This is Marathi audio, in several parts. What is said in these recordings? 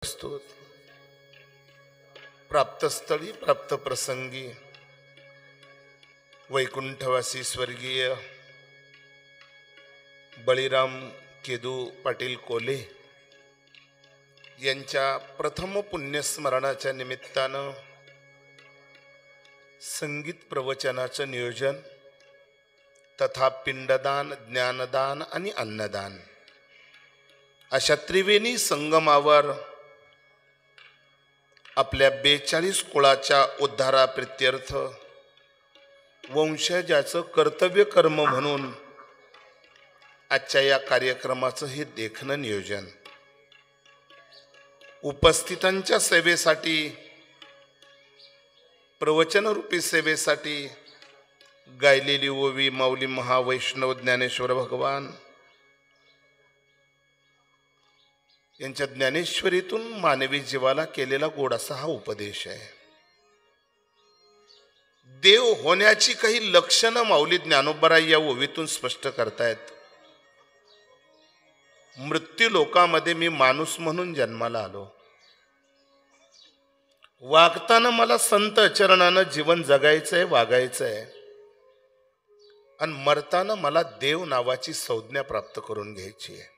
स्तोत प्राप्तस्थळी प्राप्त प्रसंगी वैकुंठवासी स्वर्गीय बळीराम केदू पाटील कोले यांच्या प्रथम पुण्यस्मरणाच्या निमित्तानं संगीत प्रवचनाचं नियोजन तथा पिंडदान, ज्ञानदान आणि अन्नदान अशा त्रिवेणी संगमावर आपल्या 42 कुळाच्या उद्धाराप्रित्यर्थ वंशजाचं कर्तव्य कर्म म्हणून आजच्या या कार्यक्रमाचं हे देखणं नियोजन उपस्थितांच्या सेवेसाठी, प्रवचनरूपी सेवेसाठी गायलेली ओवी माऊली महावैष्णव ज्ञानेश्वर भगवान यांच्या ज्ञानेश्वरीतून मानवी जीवाला केलेला गोड असा हा उपदेश आहे. देव होण्याची काही लक्षणं माऊली ज्ञानोबराय या ओवीतून स्पष्ट करतायत. मृत्यू लोकामध्ये मी माणूस म्हणून जन्माला आलो. वागताना मला संत आचरणानं जीवन जगायचंय, वागायचंय, आणि मरताना मला देव नावाची संज्ञा प्राप्त करून घ्यायची आहे.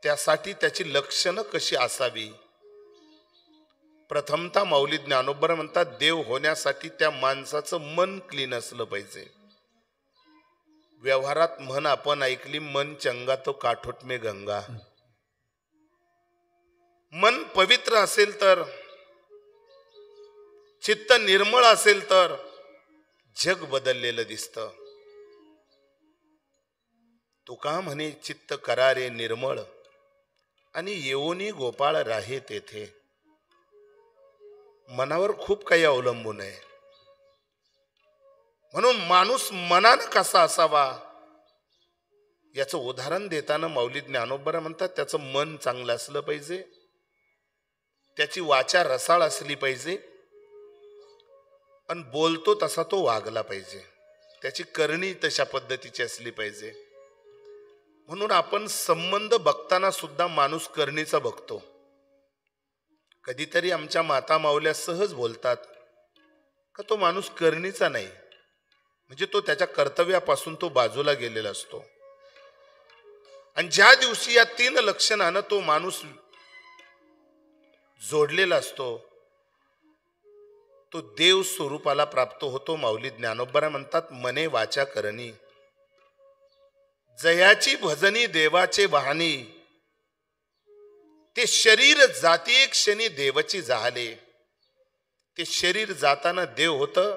त्यासाठी त्याची लक्षणं कशी असावी. प्रथमतः माऊली ज्ञानोबराय म्हणतात, देव होण्यासाठी त्या माणसाचं मन क्लीन असलं पाहिजे. व्यवहारात म्हण आपण ऐकली, मन चंगा तो काठोट में गंगा. मन पवित्र असेल तर, चित्त निर्मळ असेल तर जग बदललेलं दिसतं. तुका म्हणे चित्त करारे निर्मळ आणि येऊनी गोपाळ राहे तेथे. मनावर खूप काही अवलंबून आहे. म्हणून माणूस मनानं कसा असावा याचं उदाहरण देताना माऊली ज्ञानोबराय म्हणतात, त्याचं मन चांगलं असलं पाहिजे, त्याची वाचा रसाळ असली पाहिजे, आणि बोलतो तसा तो वागला पाहिजे, त्याची करणी तशा पद्धतीची असली पाहिजे. म्हणून आपण संबंध बघताना सुद्धा माणूस करणीचा बघतो. कधीतरी आमच्या माता माऊल्या सहज बोलतात का तो माणूस करणीचा नाही, म्हणजे तो त्याच्या कर्तव्यापासून तो बाजूला गेलेला असतो. आणि ज्या दिवशी या 3 लक्षणानं तो माणूस जोडलेला असतो तो देव स्वरूपाला प्राप्त होतो. माऊली ज्ञानोबराय म्हणतात, मने वाचा करणी जयाची भजनी देवाचे वाहनी. ते शरीर जाती क्षणी देवाची जाहले. ते शरीर जाताना देव होतं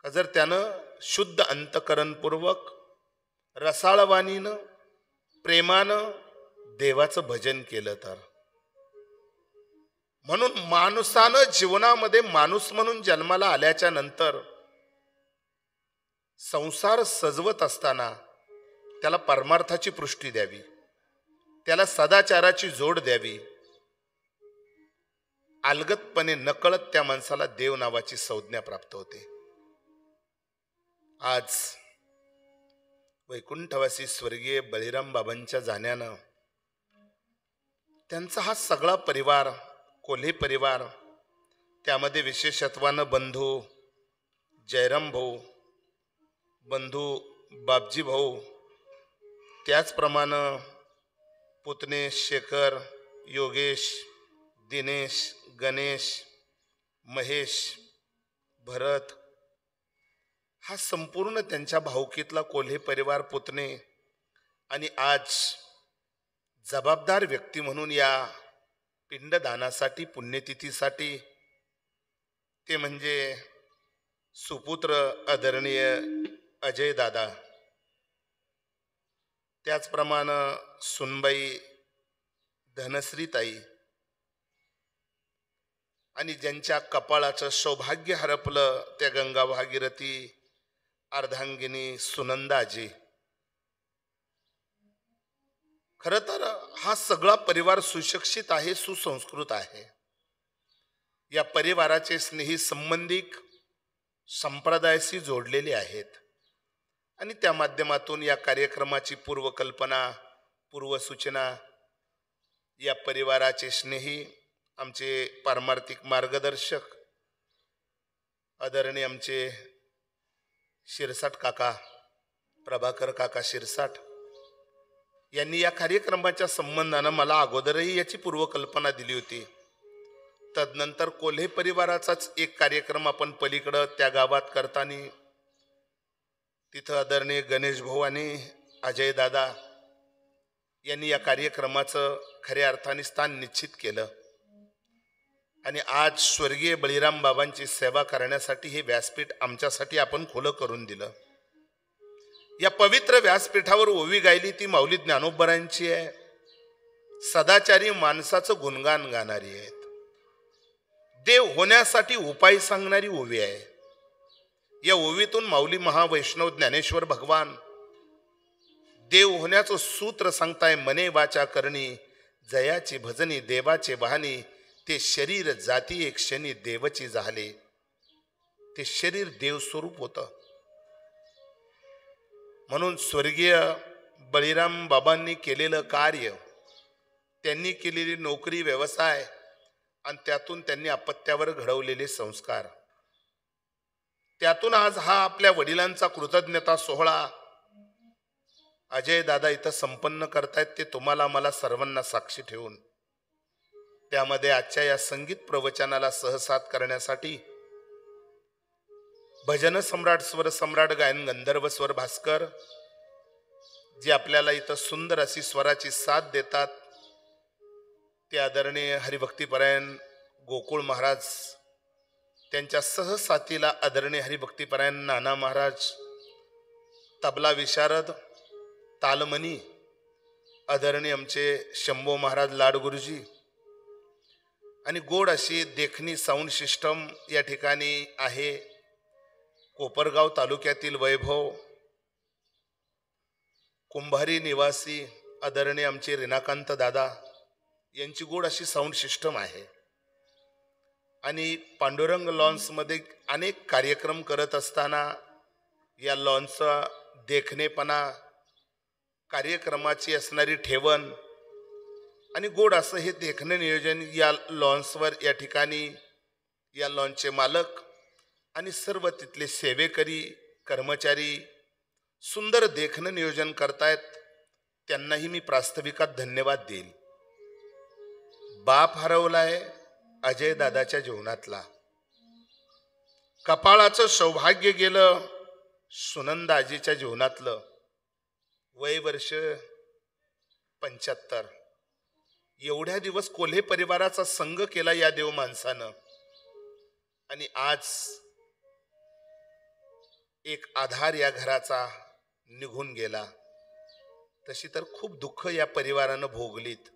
का जर त्यानं शुद्ध अंतकरणपूर्वक रसाळवाणीनं प्रेमानं देवाचं भजन केलं तर. म्हणून माणसानं जीवनामध्ये माणूस म्हणून जन्माला आल्याच्या नंतर संसार सजवत असताना त्याला परमार्थाची पुष्टी द्यावी, त्याला सदाचाराची जोड द्यावी. अलगदपणे नकळत त्या माणसाला देव नावाची संज्ञा प्राप्त होते. आज वैकुंठवासी स्वर्गीय बळीराम बाबांच्या जाण्यानं त्यांचा हा सगळा परिवार, कोल्हे परिवार, त्यामध्ये विशेषत्वानं बंधू जयराम भाऊ, बंधू बापजी भाऊ, त्याचप्रमाणे पुतणे शेखर, योगेश, दिनेश, गणेश, महेश, भरत, हा संपूर्ण त्यांच्या भाऊकीतला कोल्हे परिवार, पुतणे, आणि आज जबाबदार व्यक्ती म्हणून या पिंडदानासाठी, पुण्यतिथीसाठी, ते म्हणजे सुपुत्र आदरणीय अजय दादा, त्याचप्रमाणे सुनबाई धनश्रीताई, आणि ज्यांच्या कपाळाचं सौभाग्य हरपलं त्या गंगा भागीरथी अर्धांगिनी सुनंदाजी. खर तर हा सगळा परिवार सुशिक्षित आहे, सुसंस्कृत आहे. या परिवाराचे स्नेही संबंधिक संप्रदायाशी जोडलेले आहेत. आणि त्या माध्यमातून या कार्यक्रमाची पूर्वकल्पना, पूर्वसूचना या परिवाराचे स्नेही, आमचे पारमार्थिक मार्गदर्शक आदरणीय आमचे शिरसाट काका, प्रभाकर काका शिरसाट यांनी या कार्यक्रमाच्या संबंधानं मला अगोदरही याची पूर्वकल्पना दिली होती. तदनंतर कोल्हे परिवाराचाच एक कार्यक्रम आपण पलीकडं त्या गावात करताना तिथं आदरणीय गणेश भाऊ आणि अजय दादा यांनी या कार्यक्रमाचं खऱ्या अर्थाने स्थान निश्चित केलं. आणि आज स्वर्गीय बळीराम बाबांची सेवा करण्यासाठी हे व्यासपीठ आमच्यासाठी आपण खुलं करून दिलं. या पवित्र व्यासपीठावर ओवी गायली ती माऊली ज्ञानोबरांची आहे. सदाचारी माणसाचं गुणगान गाणारी आहेत. देव होण्यासाठी उपाय सांगणारी ओवी आहे. या ओवीतून माऊली महावैष्णव ज्ञानेश्वर भगवान देव होण्याचं सूत्र सांगताय. मने वाचा करणी जयाची भजनी देवाचे वाहनी, ते शरीर जाती एक क्षणी देवची झाले. ते शरीर देव स्वरूप होतं. म्हणून स्वर्गीय बळीराम बाबांनी केलेलं कार्य, त्यांनी केलेली नोकरी व्यवसाय आणि त्यातून त्यांनी अपत्यावर घडवलेले संस्कार, त्यातून आज हा आपल्या वडिलांचा कृतज्ञता सोहळा अजय दादा इथं संपन्न करतायत. ते तुम्हाला मला सर्वांना साक्षी ठेवून त्यामध्ये आजच्या या संगीत प्रवचनाला सहसाथ करण्यासाठी भजन सम्राट, स्वर सम्राट, गायन गंधर्व, स्वर भास्कर जे आपल्याला इथं सुंदर अशी स्वराची साथ देतात, ते आदरणीय हरिभक्तीपरायण गोकुळ महाराज, त्यांच्या सहसाथीला आदरणीय हरिभक्तीपरायण नाना महाराज, तबला विशारद तालमनी आदरणीय आमचे शंभो महाराज लाडगुरुजी, आणि गोड अशी देखणी साऊंड सिस्टम या ठिकाणी आहे. कोपरगाव तालुक्यातील वैभव कुंभारी निवासी आदरणीय आमचे रिनाकांत दादा यांची गोड अशी साऊंड सिस्टम आहे. आणि पांडुरंग लॉन्समध्ये अनेक कार्यक्रम करत असताना या लॉन्सचा देखणेपणा, कार्यक्रमाची असणारी ठेवण आणि गोड असं हे देखणं नियोजन या लॉन्सवर या ठिकाणी या लॉन्सचे मालक आणि सर्व तिथले सेवेकरी कर्मचारी सुंदर देखणं नियोजन करतायत. त्यांनाही मी प्रास्ताविकात धन्यवाद देईल. बाप हरवलाय अजय दादाच्या जीवनातला, कपाळाचं सौभाग्य गेलं सुनंदा आजीच्या जीवनातलं. वय वर्ष 75. एवढ्या दिवस कोल्हे परिवाराचा संघ केला या देव माणसानं, आणि आज एक आधार या घराचा निघून गेला. तशी तर खूप दुःख या परिवारानं भोगलीत.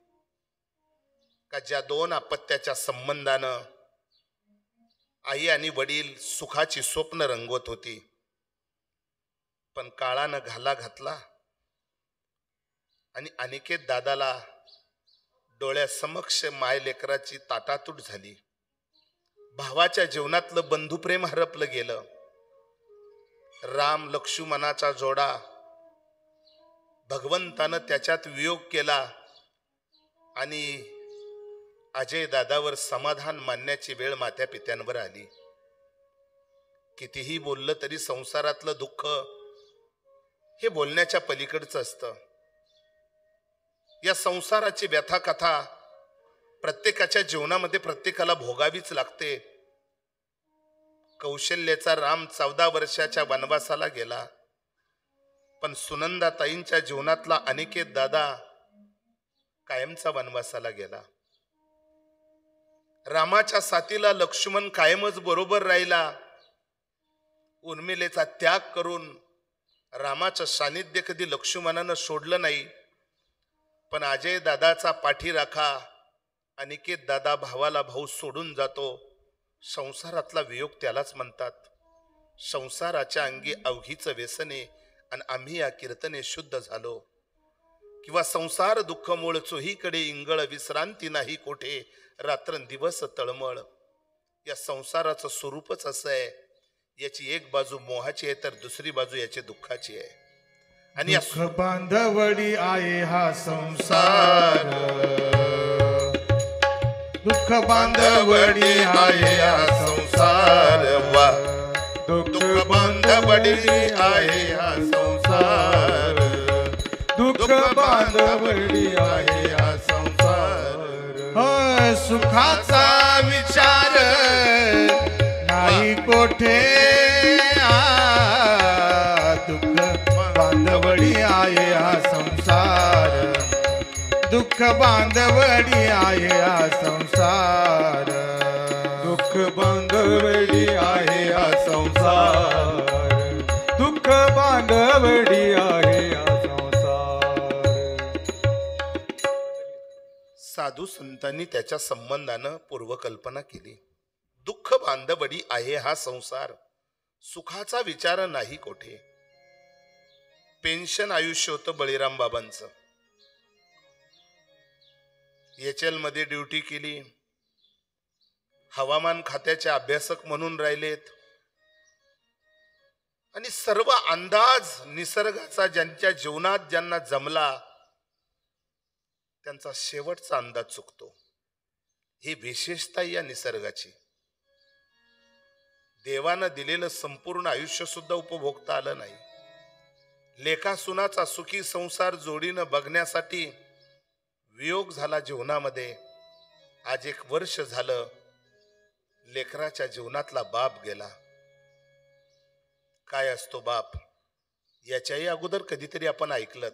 का ज्या दोन अपत्याच्या संबंधानं आई आणि वडील सुखाची स्वप्न रंगवत होती, पण काळानं घाला घातला आणि अनिकेत दादाला डोळ्यासमक्ष माय लेकराची ताटातूट झाली. भावाच्या जीवनातलं बंधुप्रेम हरपलं गेलं. राम लक्ष्मणाचा जोडा भगवंतानं त्याच्यात वियोग केला आणि अजय दादावर समाधान मानण्याची वेळ मात्या पित्यांवर आली. कितीही बोललं तरी संसारातलं दुःख हे बोलण्याच्या पलीकडचं असतं. या संसाराची व्यथा कथा प्रत्येकाच्या जीवनामध्ये प्रत्येकाला भोगावीच लागते. कौशल्याचा राम 14 वर्षाच्या वनवासाला गेला, पण सुनंदा ताईंच्या जीवनातला अनिकेत दादा कायमचा वनवासाला गेला. रामाच्या साथीला लक्ष्मण कायमच बरोबर राहिला. उर्मिलेचा त्याग करून रामाचं सानिध्य कधी लक्ष्मणानं सोडलं नाही. पण अजय दादाचा पाठीराखा, अनिकेत दादा भावाला भाऊ सोडून जातो. संसारातला वियोग त्यालाच म्हणतात. संसाराच्या अंगी अवघीच व्यसने आणि आम्ही या कीर्तने शुद्ध झालो. किंवा संसार दुःख मूळ चोहीकडे इंगळ, विश्रांती नाही कोठे रात्रंदिवस तळमळ. या संसाराचं स्वरूपच असं आहे. याची एक बाजू मोहाची आहे तर दुसरी बाजू याची दुःखाची आहे. आणि दुःख बांधवडी आहे हा संसार. दुःख बांधवडी आहे हा संसार वा दुःख बांधवडी आहे हा संसार दुःख बांधवडी आहे हा संसार सुखाचा विचार नाही कोठे दुःख बांधवडी आहे हा संसार दुःख बांधवडी आहे हा संसार दुःख बांधवडी आहे हा संसार दुःख बांधवडी आहे हा संसार. साधू संतांनी त्याच्या संबंधानं पूर्वकल्पना केली. दुःख बांधवडी आहे हा संसार सुखाचा विचार नाही कोठे. पेन्शन आयुष्य होतं बळीराम बाबांचं. HL मध्ये ड्युटी केली. हवामान खात्याचे अभ्यासक म्हणून राहिलेत आणि सर्व अंदाज निसर्गाचा ज्यांच्या जीवनात ज्यांना जमला त्यांचा शेवटचा अंदाज चुकतो. ही विशेषता या निसर्गाची. देवानं दिलेलं संपूर्ण आयुष्य सुद्धा उपभोगता आलं नाही. लेखासुनाचा सुखी संसार जोडीनं बघण्यासाठी वियोग झाला जीवनामध्ये. आज 1 वर्ष झालं लेकराच्या जीवनातला बाप गेला. काय असतो बाप याच्याही अगोदर कधीतरी आपण ऐकलं.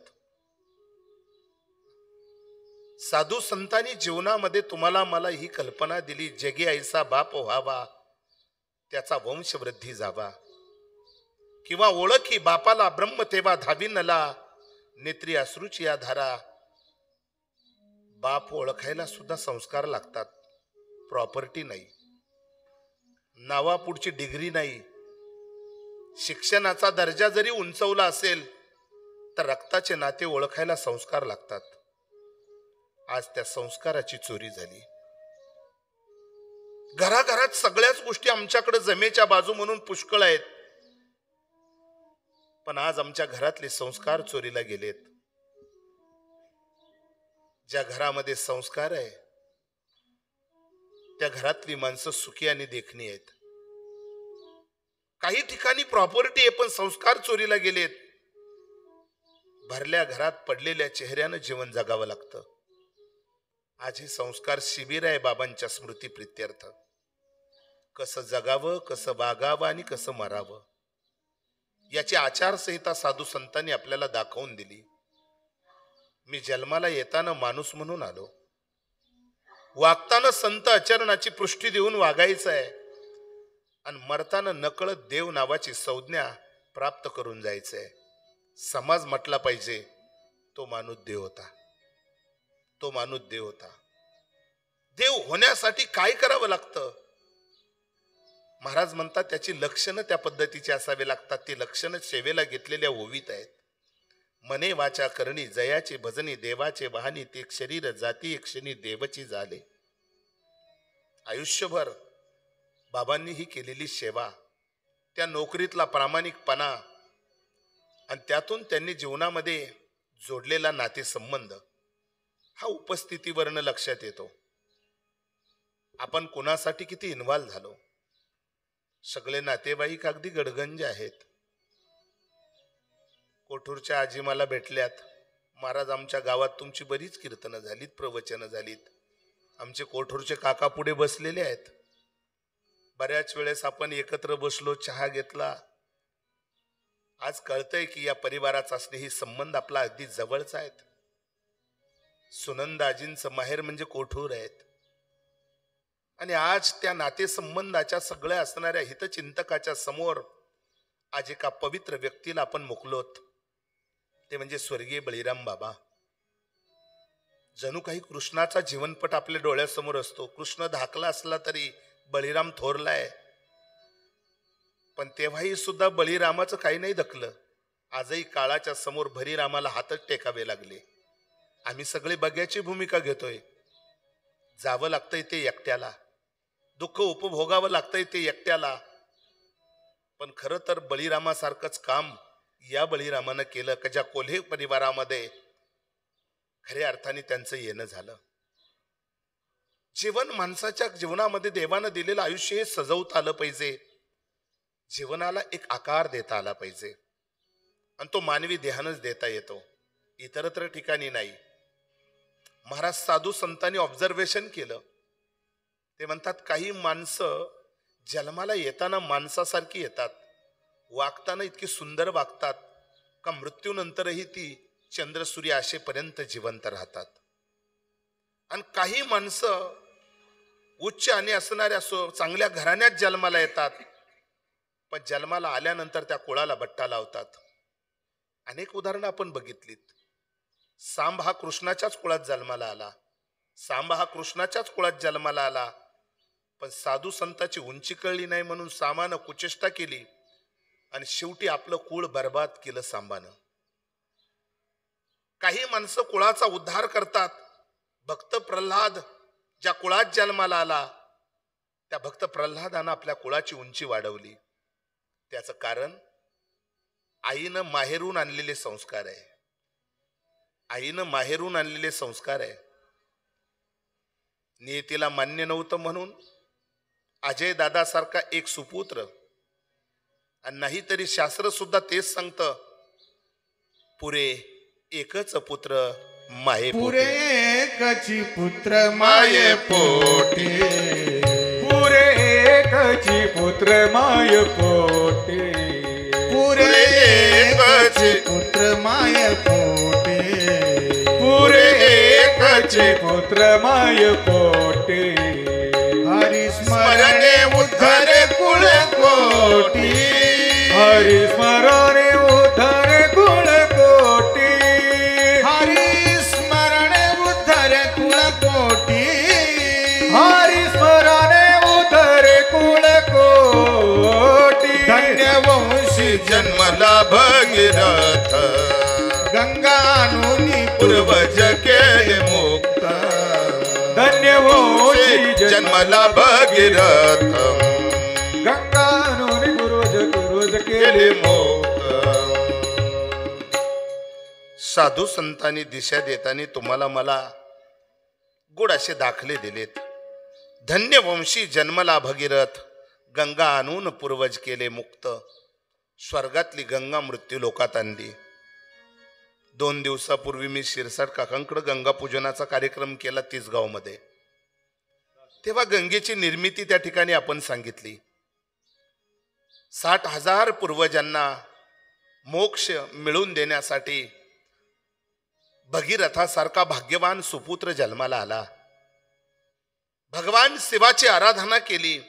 साधू संतांनी जीवनामध्ये तुम्हाला मला ही कल्पना दिली, जगी ऐसा बाप व्हावा त्याचा वंश वृद्धी जावा. किंवा ओळखी बापाला ब्रह्म तेव्हा धावी नला नेत्री अश्रूची या धारा. बाप ओळखायला सुद्धा संस्कार लागतात. प्रॉपर्टी नाही, नावापुढची डिग्री नाही. शिक्षणाचा दर्जा जरी उंचवला असेल तर रक्ताचे नाते ओळखायला संस्कार लागतात. आज त्या संस्काराची चोरी झाली. घराघरात सगळ्याच गोष्टी आमच्याकडे जमेच्या बाजू म्हणून पुष्कळ आहेत, पण आज आमच्या घरातले संस्कार चोरीला गेलेत. ज्या घरामध्ये संस्कार आहे त्या घरातली माणसं सुखी आणि देखणी आहेत. काही ठिकाणी प्रॉपर्टी आहे पण संस्कार चोरीला गेलेत. भरल्या घरात पडलेल्या चेहऱ्यानं जीवन जगावं लागतं. आज हे संस्कार शिबिर आहे बाबांच्या स्मृती प्रित्यर्थ. कसं जगावं, कसं वागावं आणि कसं मरावं याची आचारसंहिता साधू संतांनी आपल्याला दाखवून दिली. मी जन्माला येताना माणूस म्हणून आलो. वागताना संत आचरणाची पुष्टी देऊन वागायचं आहे आणि मरताना नकळत देव नावाची संज्ञा प्राप्त करून जायचंय. समाज म्हटला पाहिजे तो माणूस देव होता. तो माणूस देव होता. देव होण्यासाठी काय करावं लागतं महाराज म्हणतात त्याची लक्षणं त्या पद्धतीची असावे लागतात. ती लक्षणं सेवेला घेतलेल्या ओवीत आहेत. मने वाचा करणी जयाचे भजनी देवाचे वाहनी ते शरीर जाती एक क्षणी देवची झाले. आयुष्यभर बाबांनी ही केलेली सेवा, त्या नोकरीतला प्रामाणिकपणा आणि त्यातून त्यांनी जीवनामध्ये जोडलेला नातेसंबंध हा उपस्थितीवरनं लक्षात येतो. आपण कोणासाठी किती इन्व्हॉल्व झालो. सगळे नातेवाईक अगदी गडगंज आहेत. कोठूरच्या आजी मला भेटल्यात. महाराज आमच्या गावात तुमची बरीच कीर्तनं झालीत, प्रवचनं झालीत. आमचे कोठूरचे काका पुढे बसलेले आहेत. बऱ्याच वेळेस आपण एकत्र बसलो, चहा घेतला. आज कळतंय की या परिवाराचा स्नेही संबंध आपला अगदी जवळचा आहे. सुनंदाजींचं माहेर म्हणजे कोठूर आहेत आणि आज त्या नातेसंबंधाच्या सगळ्या असणाऱ्या हितचिंतकाच्या समोर आज एका पवित्र व्यक्तीला आपण मोकलोत. ते म्हणजे स्वर्गीय बळीराम बाबा. जणू काही कृष्णाचा जीवनपट आपल्या डोळ्यासमोर असतो. कृष्ण धाकला असला तरी बळीराम थोरलाय, पण तेव्हाही सुद्धा बळीरामाचं काही नाही धकलं. आजही काळाच्या समोर भरीरामाला हातच टेकावे लागले. आम्ही सगळे बघ्याची भूमिका घेतोय. जावं लागतंय ते एकट्याला, दुःख उपभोगावं लागतंय ते एकट्याला. पण खरं तर बळीरामासारखंच काम या बळीरामानं केलं का ज्या कोल्हे परिवारामध्ये खऱ्या अर्थाने त्यांचं येणं झालं. जीवन माणसाच्या जीवनामध्ये देवानं दिलेलं आयुष्य हे सजवता आलं पाहिजे, जीवनाला एक आकार देता आला पाहिजे, आणि तो मानवी देहानच देता येतो, इतरत्र ठिकाणी नाही. महाराज साधू संतांनी ऑब्झर्वेशन केलं. ते म्हणतात काही माणसं जन्माला येताना माणसासारखी येतात, वागताना इतकी सुंदर वागतात का मृत्यूनंतरही ती चंद्र सूर्य आशेपर्यंत जिवंत राहतात. आणि काही माणसं उच्च आणि असणाऱ्या चांगल्या घराण्यात जन्माला येतात, पण जन्माला आल्यानंतर त्या कुळाला बट्टा लावतात. अनेक उदाहरणं आपण बघितलीत. सांब हा कृष्णाच्याच कुळात जन्माला आला, जन्माला आला, पण साधू संताची उंची कळली नाही म्हणून सामानं कुचेष्टा केली आणि शेवटी आपलं कुळ बर्बाद केलं सांबानं. काही माणसं कुळाचा उद्धार करतात. भक्त प्रल्हाद ज्या कुळात जन्माला आला, त्या भक्त प्रल्हादानं आपल्या कुळाची उंची वाढवली. त्याचं कारण आईनं माहेरून आणलेले संस्कार आहे. नियतीला मान्य नव्हतं म्हणून अजय दादा सारखा एक सुपुत्र, आणि नाही तरी शास्त्र सुद्धा तेच सांगतं, पुरे एकच पुत्र माये पुरे एकची पुत्र माये पोटी, पुरे एकची पुत्र माय पोटे, पुरे एकची पुत्र माये पोटी, पुरे एकची पुत्र माय पोटे. हरी स्मरणे उद्धरे कुळ कोटी, हरी स्मरणे उद्धरे कुळ कोटी, हरी स्मरणे उद्धरे कुळ कोटी, हरी स्मरणे उद्धरे कुळ कोटी. धन्य वंशी जन्मला भगीरथ, गंगा अनुनी पूर्वज केले मुक्त. धन्य वंशी जन्मला भगीरथ, गंगानुनी पूर्वज केले केले मुक्त. साधू संतांनी दिशा देताना तुम्हाला मला गोड असे दाखले दिलेत. धन्य वंशी जन्मला भगीरथ, गंगा आणून पूर्वज केले मुक्त. स्वर्गातली गंगा मृत्यू लोकात आणली. 2 दिवसापूर्वी मी शिरसाट काकांकडे गंगा पूजनाचा कार्यक्रम केला तिसगाव मध्ये. तेव्हा गंगेची निर्मिती त्या ठिकाणी आपण सांगितली. 60,000 पूर्वजांना मोक्ष मिळवून देण्यासाठी भगीरथासारखा भाग्यवान सुपुत्र जन्माला आला. भगवान शिवाची आराधना केली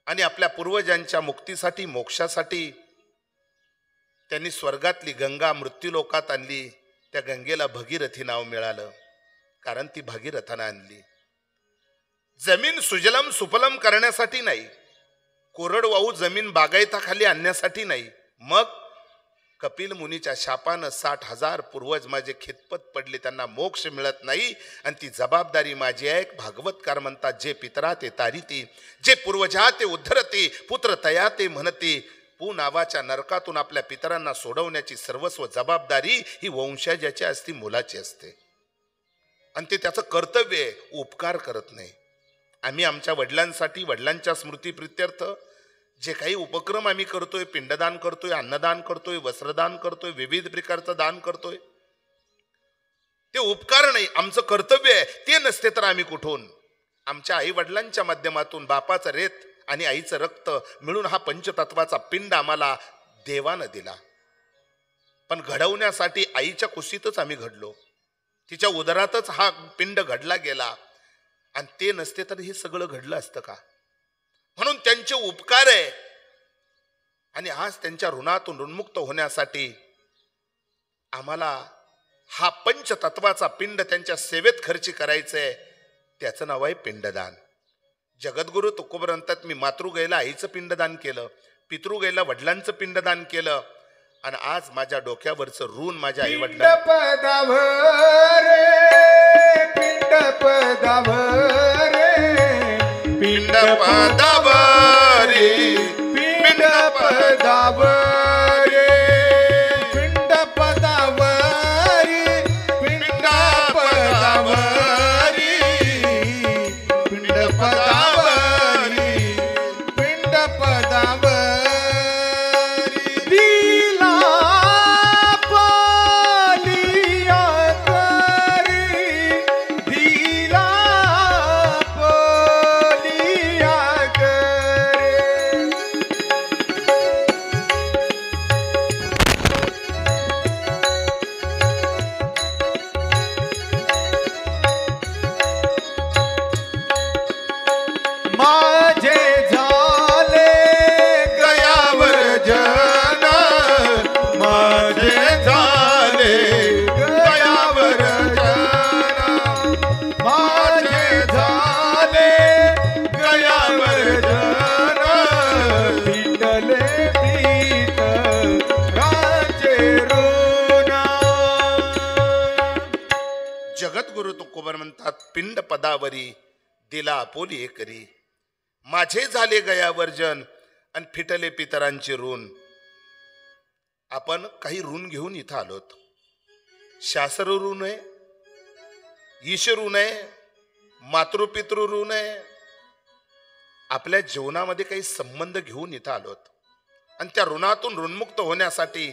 आणि आपल्या पूर्वजांच्या मुक्तीसाठी मोक्षासाठी त्यांनी स्वर्गातली गंगा मृत्यूलोकात आणली. त्या गंगेला भगीरथी नाव मिळालं, कारण ती भागीरथानं आणली. जमीन सुजलम सुफलम करण्यासाठी नाही, कोरडवाहू जमीन बागायताखाली आणण्यासाठी नाही. मग कपिल मुनीच्या शापानं 60,000 पूर्वज माझे खितपत पडले, त्यांना मोक्ष मिळत नाही, आणि ती जबाबदारी माझी आहे. भागवतकार म्हणतात, जे पितरा ते तारिती, जे पूर्वजा ते उद्धरते, पुत्र तया ते म्हणते. पू नावाच्या नरकातून आपल्या पितरांना सोडवण्याची सर्वस्व जबाबदारी ही वंशजाची असती, मुलाची असते, आणि ते त्याचं कर्तव्य आहे. उपकार करत नाही. आम्ही आमच्या वडिलांसाठी, वडिलांच्या स्मृतीप्रित्यर्थ जे काही उपक्रम आम्ही करतोय, पिंडदान करतोय, अन्नदान करतोय, वस्त्रदान करतोय, विविध प्रकारचं दान करतोय, ते उपकार नाही, आमचं कर्तव्य आहे. ते नसते तर आम्ही कुठून? आमच्या आई वडिलांच्या माध्यमातून बापाचं रेत आणि आईचं रक्त मिळून हा पंचतत्वाचा पिंड आम्हाला देवानं दिला. पण घडवण्यासाठी आईच्या कुशीतच आम्ही घडलो, तिच्या उदरातच हा पिंड घडला गेला, आणि ते नसते तर हे सगळं घडलं असतं का? म्हणून त्यांचे उपकार आहे, आणि आज त्यांच्या ऋणातून ऋणमुक्त होण्यासाठी आम्हाला हा पंचतत्वाचा पिंड त्यांच्या सेवेत खर्ची करायचंय. त्याचं नाव आहे पिंडदान. जगद्गुरु तुकोबर म्हणतात, मी मातृगैला आईचं पिंडदान केलं, पितृगैला वडिलांचं पिंडदान केलं, आणि आज माझ्या डोक्यावरचं ऋण माझ्या आई वडिलांना. पिंड पदावरे, पिंड पदावरी, पिंड पदावरे, पिंड पदावरी, पिंड पदावरी, झाले गयावर जन पिटले पीत राजे ऋण. जगद्गुरु तुकोबर म्हणतात पिंड पदावरी दिला आपोली करी. माझे झाले गयावर्जन आणि फिटले पितरांचे ऋण. आपण काही ऋण घेऊन इथं आलोत. शास्त्र ऋण आहे, ईश ऋण आहे, मातृपितृ ऋण आहे. आपल्या जीवनामध्ये काही संबंध घेऊन इथं आलोत आणि त्या ऋणातून ऋणमुक्त होण्यासाठी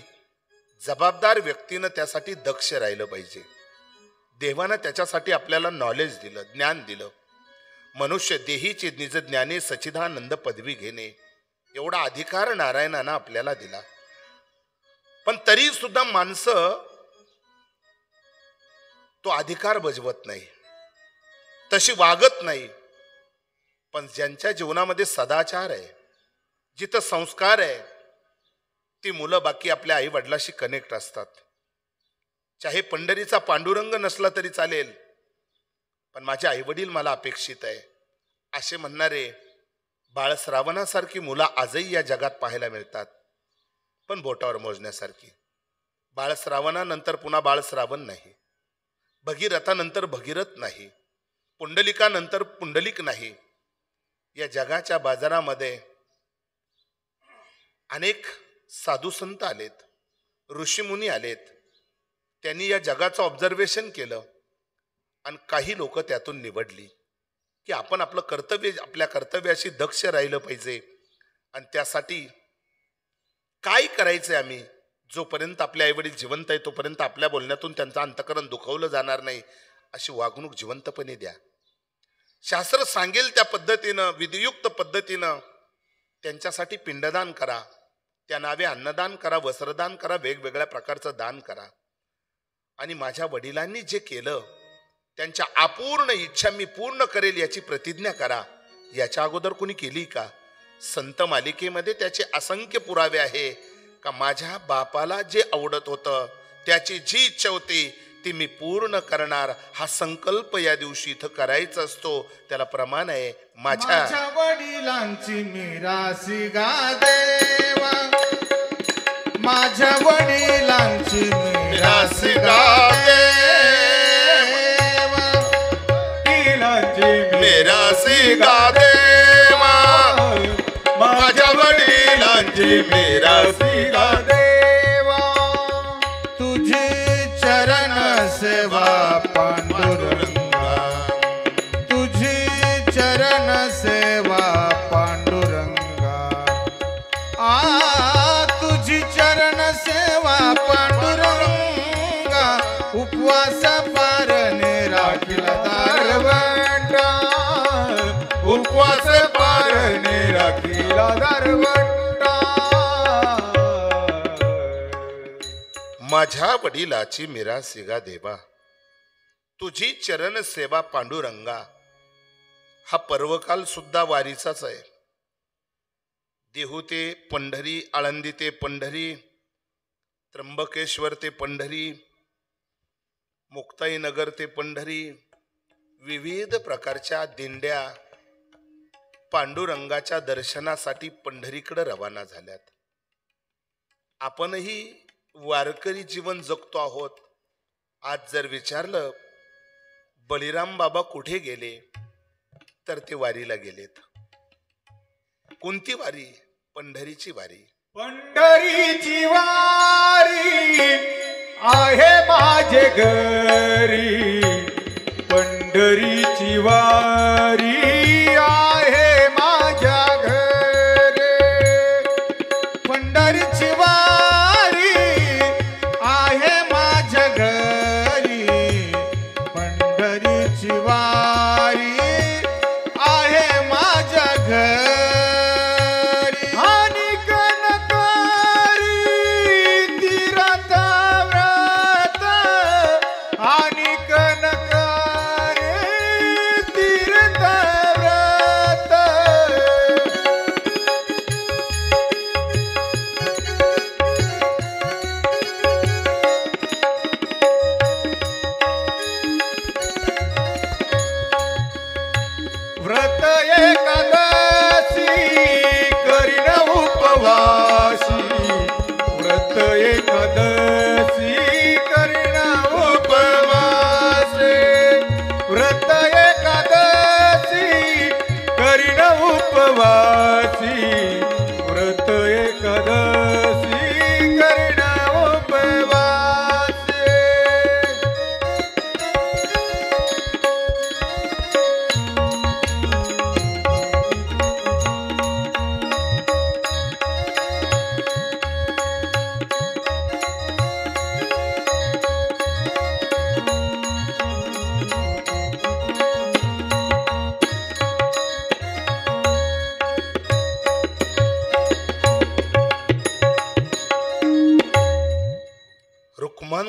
जबाबदार व्यक्तीनं त्यासाठी दक्ष राहिलं पाहिजे. देवानं त्याच्यासाठी आपल्याला नॉलेज दिलं, ज्ञान दिलं. मनुष्य देहीचे निज ज्ञाने सच्चिदानंद पदवी घेणे एवढा अधिकार नारायणानं आपल्याला दिला. पण तरी सुद्धा माणसं तो अधिकार बजवत नाही, तशी वागत नाही. पण ज्यांच्या जीवनामध्ये सदाचार आहे, जिथं संस्कार आहे, ती मुलं बाकी आपल्या आई वडिलाशी कनेक्ट असतात. चाहे पंढरीचा पांडुरंग नसला तरी चालेल, पण माझे आई वडील मला अपेक्षित आहे असे म्हणणारे बाळश्रावणासारखी मुलं आजही या जगात पाहायला मिळतात. पण बोटावर मोजण्यासारखी. बाळश्रावणानंतर पुन्हा बाळश्रावण नाही, भगीरथानंतर भगीरथ नाही, पुंडलिकानंतर पुंडलिक नाही. या जगाच्या बाजारामध्ये अनेक साधू संत आलेत, ऋषीमुनी आलेत. त्यांनी या जगाचं ऑब्झर्वेशन केलं आणि काही लोक त्यातून निवडली की आपण आपलं कर्तव्य, आपल्या कर्तव्याशी दक्ष राहिलं पाहिजे. आणि त्यासाठी काय करायचंय आम्ही, जोपर्यंत आपले आईवडील जिवंत आहे तोपर्यंत आपल्या बोलण्यातून त्यांचं अंतःकरण दुखवलं जाणार नाही अशी वागणूक जिवंतपणे द्या. शास्त्र सांगेल त्या पद्धतीनं, विधियुक्त पद्धतीनं त्यांच्यासाठी पिंडदान करा, त्या नावे अन्नदान करा, वस्त्रदान करा, वेगवेगळ्या प्रकारचं दान करा. आणि माझ्या वडिलांनी जे केलं त्यांच्या अपूर्ण इच्छा मी पूर्ण करेल याची प्रतिज्ञा करा. याच्या अगोदर कोणी केली का? संत मालिकेमध्ये त्याचे असंख्य पुरावे आहे का माझ्या बापाला जे आवडत होतं, त्याची जी इच्छा होती ती मी पूर्ण करणार. हा संकल्प या दिवशी इथं करायचा असतो. त्याला प्रमाण आहे माझ्या वडिलांची मिरासी गा देवा, माझ्या वडिलांची मिरासी गा देवा, मिरासी गा देवा, माझ्या वडिलांची मिरासी गा देवा. तुझी चरण सेवा पांडुरंगा, तुझी चरण सेवा पांडुरंगा. तुझी चरण सेवा पांडुरंगा, उपवास पारणे राखीला दारवंटा, उपवास पारणे राखीला दारवंटा. माझ्या वडिलाची मिरासी गा देवा, तुझी चरण सेवा पांडुरंगा. हा पर्वकाल सुद्धा वारीचाच आहे. देहू ते पंढरी, आळंदी ते पंढरी, त्र्यंबकेश्वर ते पंढरी, मुक्ताईनगर ते पंढरी, विविध प्रकारच्या दिंड्या पांडुरंगाच्या दर्शनासाठी पंढरीकडे रवाना झाल्यात. आपणही वारकरी जीवन जगतो आहोत. आज जर विचारलं बळीराम बाबा कुठे गेले तर ते वारीला गेलेत. कोणती वारी? पंढरीची वारी. पंढरीची वारी आहे माझे घरी, पंढरीची वारी आहे माझ्या घरी, पंढरीची वारी आहे माझ्या घरी, पंढरीची वारी आहे माझ्या घरी. आणि कनकारी तीरथ व्रत, आणि कनकारी तीरथ व्रत.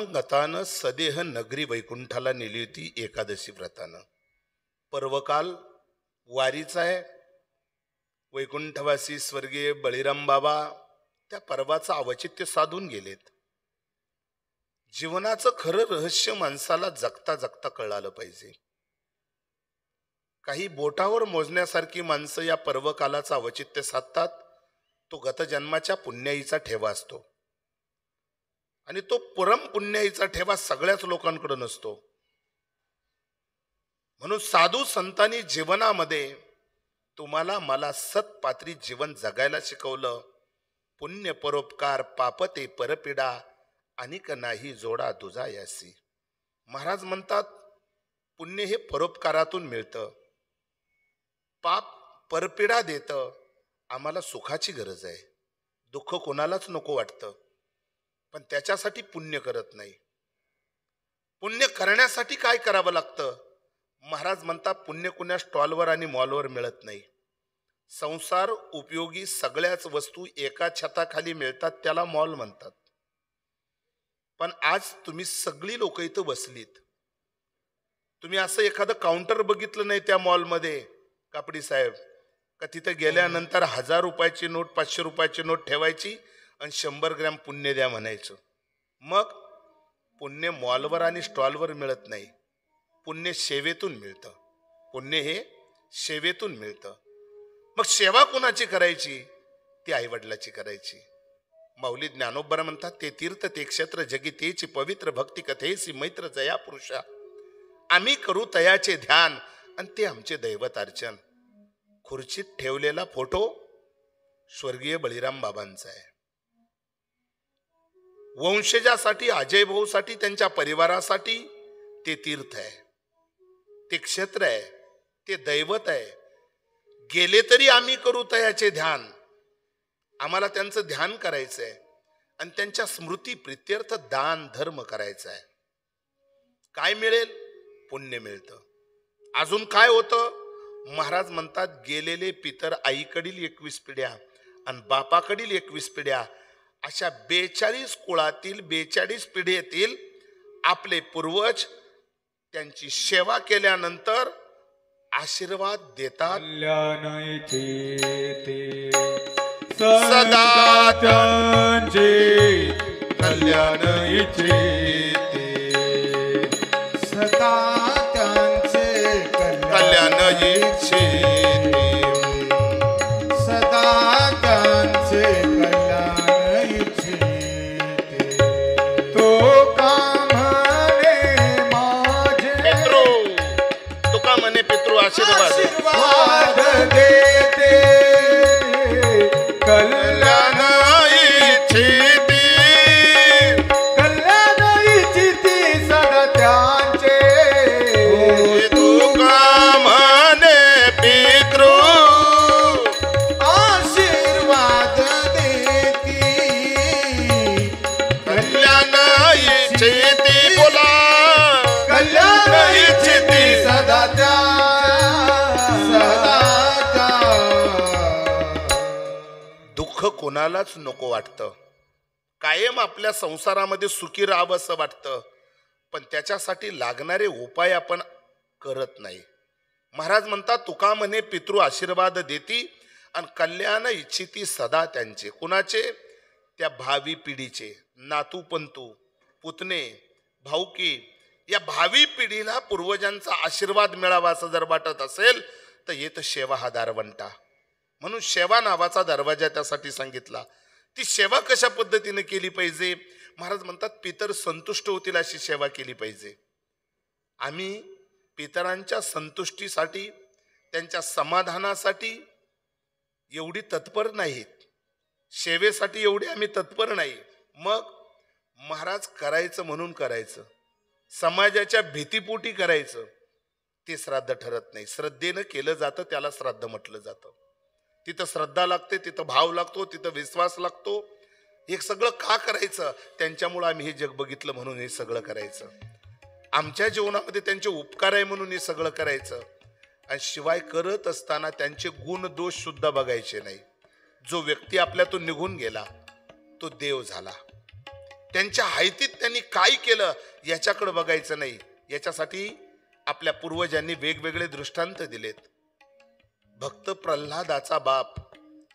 गतागतानं सदेह नगरी वैकुंठाला नेली होती एकादशी व्रतानं. पर्वकाल वारीचा आहे. वैकुंठवासी स्वर्गीय बळीराम बाबा त्या पर्वाचं औचित्य साधून गेलेत. जीवनाचं खरं रहस्य माणसाला जगता जगता कळालं पाहिजे. काही बोटावर मोजण्यासारखी माणसं या पर्वकालाचं औचित्य साधतात. तो गतजन्माच्या पुण्याईचा ठेवा असतो आणि तो परम पुण्याईचा ठेवा सगळ्याच लोकांकडे नसतो. म्हणून साधू संतांनी जीवनामध्ये तुम्हाला मला सत्पात्री जीवन जगायला शिकवलं. पुण्य परोपकार पापते परपिडा अनिक नाही जोडा तुझा यासी. महाराज म्हणतात पुण्य हे परोपकारातून मिळतं, पाप परपिडा देतं. आम्हाला सुखाची गरज आहे, दुःख कोणालाच नको वाटतं, पण त्याच्यासाठी पुण्य करत नाही. पुण्य करण्यासाठी काय करावं लागतं? महाराज म्हणतात पुण्य कुण्या स्टॉलवर आणि मॉलवर मिळत नाही. संसार उपयोगी सगळ्याच वस्तू एका छताखाली मिळतात, त्याला मॉल म्हणतात. पण आज तुम्ही सगळी लोक इथं बसलीत, तुम्ही असं एखादं काउंटर बघितलं नाही त्या मॉलमध्ये कापडी साहेब का तिथं गेल्यानंतर 1000 रुपयाची नोट 500 रुपयाची नोट ठेवायची आणि 100 ग्रॅम पुण्य द्या म्हणायचं. मग पुण्य मॉलवर आणि स्टॉलवर मिळत नाही, पुण्य सेवेतून मिळतं. पुण्य हे सेवेतून मिळतं. मग सेवा कोणाची करायची? ती आईवडिलाची करायची. माऊली ज्ञानोबा म्हणतात ते तीर्थ ते क्षेत्र जगी तेची पवित्र भक्ती कथेसी मैत्र जया पुरुषा. आम्ही करू तयाचे ध्यान आणि ते आमचे दैवत अर्चन. खुर्चीत ठेवलेला फोटो स्वर्गीय बळीराम बाबांचा आहे. वंशजासाठी अजय भाऊसाठी त्यांच्या परिवारासाठी ते तीर्थ आहे, ते क्षेत्र आहे, ते दैवत आहे. गेले तरी आम्ही करू तयाचे ध्यान. आम्हाला त्यांचं ध्यान करायचं आहे आणि त्यांच्या स्मृती प्रित्यर्थ दान धर्म करायचा आहे. काय मिळेल? पुण्य मिळतं. अजून काय होतं? महाराज म्हणतात गेलेले पितर आईकडील 21 पिढ्या आणि बापाकडील 21 पिढ्या अशा 42 कुळातील 42 पिढीतील आपले पूर्वज त्यांची सेवा केल्यानंतर आशीर्वाद देतात. सदा त्यांचे कल्याण इच्छिते, सदा त्यांचे कल्याण इच्छिते, सदा त्यांचे कल्याण इच्छिते. तो का म्हणे माझे पितृ तुका म्हणे पितृ आशीर्वाद आशीर्वाद देते कल्याण इच्छिते, कल्याण इच्छिती सदा त्यांचे. तुका म्हणे पितृ आशीर्वाद देती कल्याण इच्छिते. बोला कल्याण इच्छिती सदा त्या सदा त्या. दुःख कोणालाच नको वाटतं. कायम आपल्या संसारामध्ये सुखी राहावं असं वाटतं, पण त्याच्यासाठी लागणारे उपाय आपण करत नाही. महाराज म्हणतात तुका म्हणे पितृ आशीर्वाद देती आणि कल्याण इच्छिती सदा त्यांचे. कुणाचे? त्या भावी पिढीचे. नातू पंतू पुतणे भाऊकी या भावी पिढीला पूर्वजांचा आशीर्वाद मिळावा असं जर वाटत असेल तर येत सेवा हा दारवंटा. म्हणून सेवा नावाचा दरवाजा त्यासाठी सांगितला. ती सेवा कशा पद्धतीने केली पाहिजे? महाराज म्हणतात पितर संतुष्ट होतील अशी सेवा केली पाहिजे. आम्ही पितरांच्या संतुष्टीसाठी त्यांच्या समाधानासाठी एवढी तत्पर नाहीत, सेवेसाठी एवढे आम्ही तत्पर नाही. मग महाराज करायचं म्हणून करायचं, समाजाच्या भीतीपोटी करायचं, ते श्राद्ध ठरत नाही. श्रद्धेनं केलं जातं त्याला श्राद्ध म्हटलं जातं. तिथं श्रद्धा लागते, तिथं भाव लागतो, तिथं विश्वास लागतो. हे सगळं का करायचं? त्यांच्यामुळं आम्ही हे जग बघितलं म्हणून हे सगळं करायचं. आमच्या जीवनामध्ये त्यांचे उपकार आहे म्हणून हे सगळं करायचं. आणि शिवाय करत असताना त्यांचे गुण दोष सुद्धा बघायचे नाही. जो व्यक्ती आपल्यातून निघून गेला तो देव झाला. त्यांच्या हायतीत त्यांनी काय केलं याच्याकडे बघायचं नाही. याच्यासाठी आपल्या पूर्वजांनी वेगवेगळे दृष्टांत दिलेत. भक्त प्रल्हादाचा बाप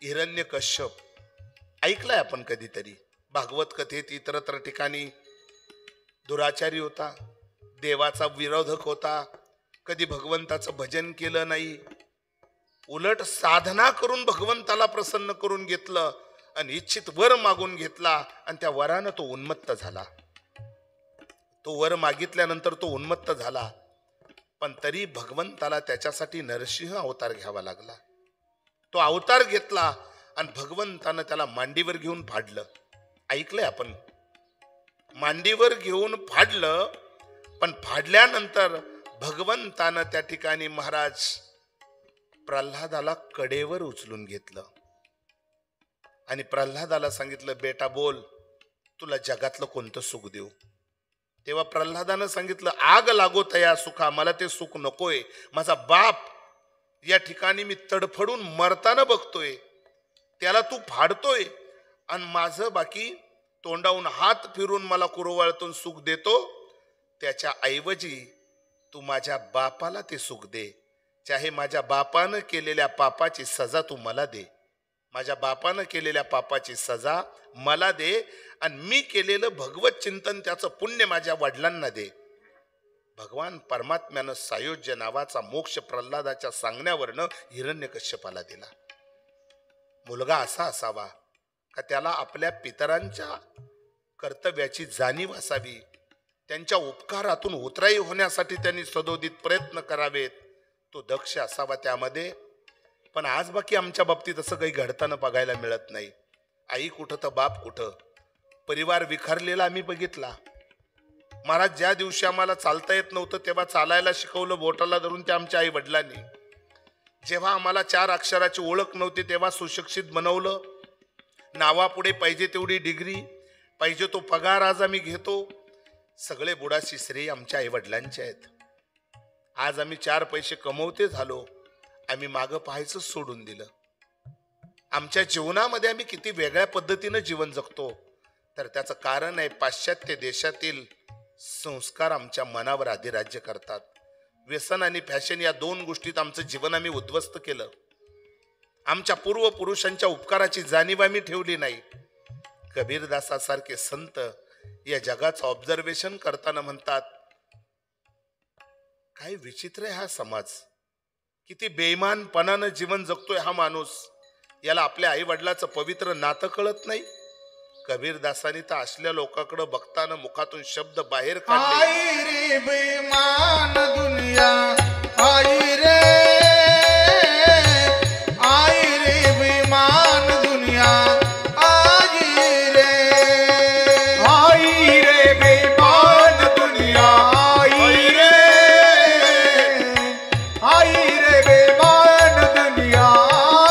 हिरण्यकश्यप ऐकलाय आपण कधीतरी. भागवत कथेत इतरत्र ठिकाणी दुराचारी होता, देवाचा विरोधक होता, कधी भगवंताचं भजन केलं नाही, उलट साधना करून भगवंताला प्रसन्न करून घेतलं आणि इच्छित वर मागून घेतला आणि त्या वरानं तो उन्मत्त झाला. तो वर मागितल्यानंतर तो उन्मत्त झाला, पण तरी भगवंताला त्याच्यासाठी नरसिंह अवतार घ्यावा लागला. तो अवतार घेतला आणि भगवंतानं त्याला मांडीवर घेऊन फाडलं. ऐकलंय आपण, मांडीवर घेऊन फाडलं. पण फाडल्यानंतर भगवंतानं त्या ठिकाणी महाराज प्रल्हादाला कडेवर उचलून घेतलं आणि प्रल्हादाला सांगितलं, बेटा बोल, तुला जगातलं कोणतं सुख देऊ. तेव्हा प्रल्हादानं सांगितलं, आग लागो तया सुखा, मला ते सुख नकोय. माझा बाप या ठिकाणी मी तडफडून मरताना बघतोय, त्याला तू फाडतोय आणि माझं बाकी तोंडाहून हात फिरून मला कुरवाळतून सुख देतो. त्याच्या ऐवजी तू माझ्या बापाला ते सुख दे. चाहे माझ्या बापानं केलेल्या पापाची सजा तू मला दे. माझ्या बापानं केलेल्या पापाची सजा मला दे आणि मी केलेलं भगवत चिंतन त्याचं पुण्य माझ्या वडिलांना दे. भगवान परमात्म्यानं सायोज्य नावाचा मोक्ष प्रल्हादाच्या सांगण्यावरनं हिरण्यकश्यपाला दिला. मुलगा असा असावा का त्याला आपल्या पितरांच्या कर्तव्याची जाणीव असावी, त्यांच्या उपकारातून उतराई होण्यासाठी त्यांनी सदोदित प्रयत्न करावेत. तो दक्ष असावा त्यामध्ये. पण आज बाकी आमच्या बाबतीत असं काही घडताना बघायला मिळत नाही. आई कुठं तर बाप कुठं, परिवार विखरलेला आम्ही बघितला. महाराज ज्या दिवशी आम्हाला चालता येत नव्हतं तेव्हा चालायला शिकवलं बोटाला धरून ते आमच्या आई वडिलांनी. जेव्हा आम्हाला 4 अक्षराची ओळख नव्हती तेव्हा सुशिक्षित बनवलं. नावापुढे पाहिजे तेवढी डिग्री, पाहिजे तो पगार आज आम्ही घेतो. सगळे बुडाशी श्रेय आमच्या आई वडिलांचे आहेत. आज आम्ही 4 पैसे कमवते झालो, आम्ही मागं पाहायचं सोडून दिलं. आमच्या जीवनामध्ये आम्ही किती वेगळ्या पद्धतीनं जीवन जगतो, तर त्याचं कारण आहे पाश्चात्य देशातील संस्कार आमच्या मनावर अधिराज्य करतात. व्यसन आणि फॅशन या 2 गोष्टीत आमचं जीवन आम्ही उद्ध्वस्त केलं. आमच्या पूर्वपुरुषांच्या उपकाराची जाणीव आम्ही ठेवली नाही. कबीरदासासारखे संत या जगाचं ऑब्झर्वेशन करताना म्हणतात, काय विचित्र आहे हा समाज, किती बेईमानपणानं जीवन जगतोय हा माणूस. याला आपल्या आई वडिलाचं पवित्र नातं कळत नाही. कबीरदासांनी तर असल्या लोकांकडे बघताना मुखातून शब्द बाहेर काढले, आई रे बेईमान दुनिया, आई रे बेईमान दुनिया, आई रे बेईमान दुनिया, आई रे बेईमान दुनिया,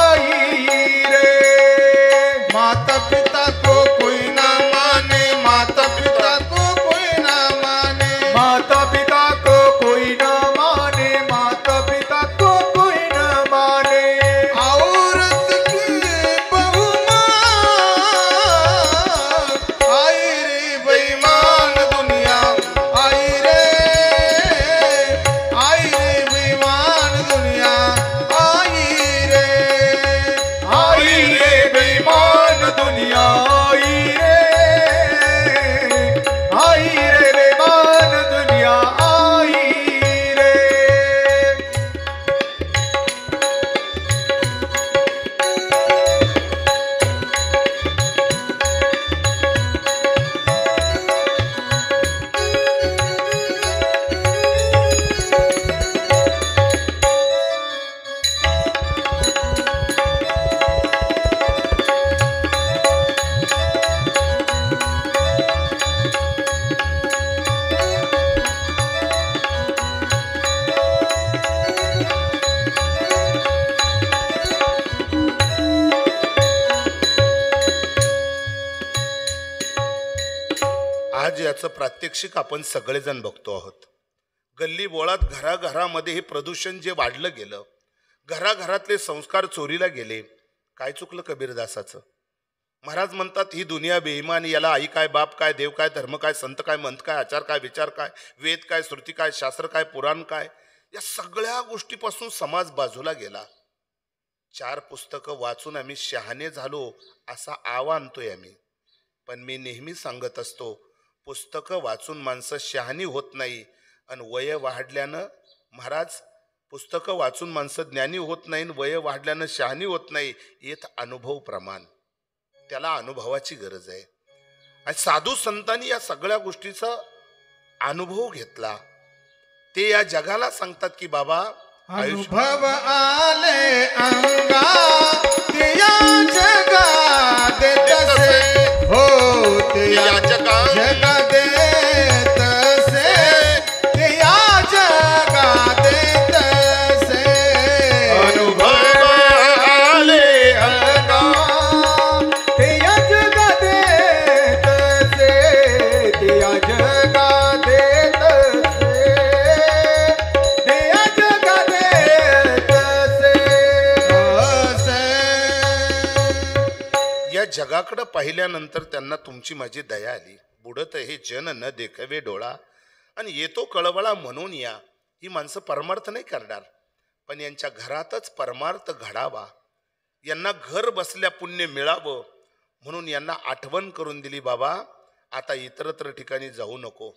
आई रे. माता पिता को कोई ना माने, माता पिता को कोई ना माने, माता पिता को कोई न माने, माता पिता को कोई न माने. औरत की बहू माँ, आई रे बेईमान दुनिया, आई रे बेईमान दुनिया, आई रे बेईमान दुनिया, आई रे बेईमान दुनिया, आई रे. आज याचं प्रात्यक्षिक आपण सगळेजण बघतो आहोत. गल्ली बोळात घराघरामध्ये हे प्रदूषण जे वाढलं गेलं, घराघरातले संस्कार चोरीला गेले. काय चुकलं कबीरदासाचं? महाराज म्हणतात ही दुनिया बेईमान, याला आई काय, बाप काय, देव काय, धर्म काय, संत काय, मंत काय, आचार काय, विचार काय, वेद काय, श्रुती काय, शास्त्र काय, पुराण काय, या सगळ्या गोष्टीपासून समाज बाजूला गेला. 4 पुस्तकं वाचून आम्ही शहाणे झालो असा आवा आणतोय आम्ही. पण मी नेहमी सांगत असतो, पुस्तकं वाचून माणसं शहाणी होत नाही. आणि वय वाढल्यानं महाराज, पुस्तकं वाचून माणसं ज्ञानी होत नाही, वय वाढल्यानं शहाणी होत नाही. येत अनुभव प्रमाण, त्याला अनुभवाची गरज आहे. आणि साधू संतांनी या सगळ्या गोष्टीचा अनुभव घेतला. ते या जगाला सांगतात की बाबा अनुभव आले अंगा ते या जगा देतसे, हो ते या जगा देतसे, ते या जगा देतसे. अनुभव आले अंगा ते या जगा देतसे, ते या जगा देतसे, ते या जगा देतसे. या जगाकडे पाहिल्यानंतर त्यांना तुमची माझी दया आली. बुडत हे जन न देखवे डोळा, आणि येतो कळवळा म्हणून या. ही माणसं परमार्थ नाही करणार, पण यांच्या घरातच परमार्थ घडावा, यांना घर बसल्या पुण्य मिळावं म्हणून यांना आठवण करून दिली. बाबा आता इतरत्र ठिकाणी जाऊ नको.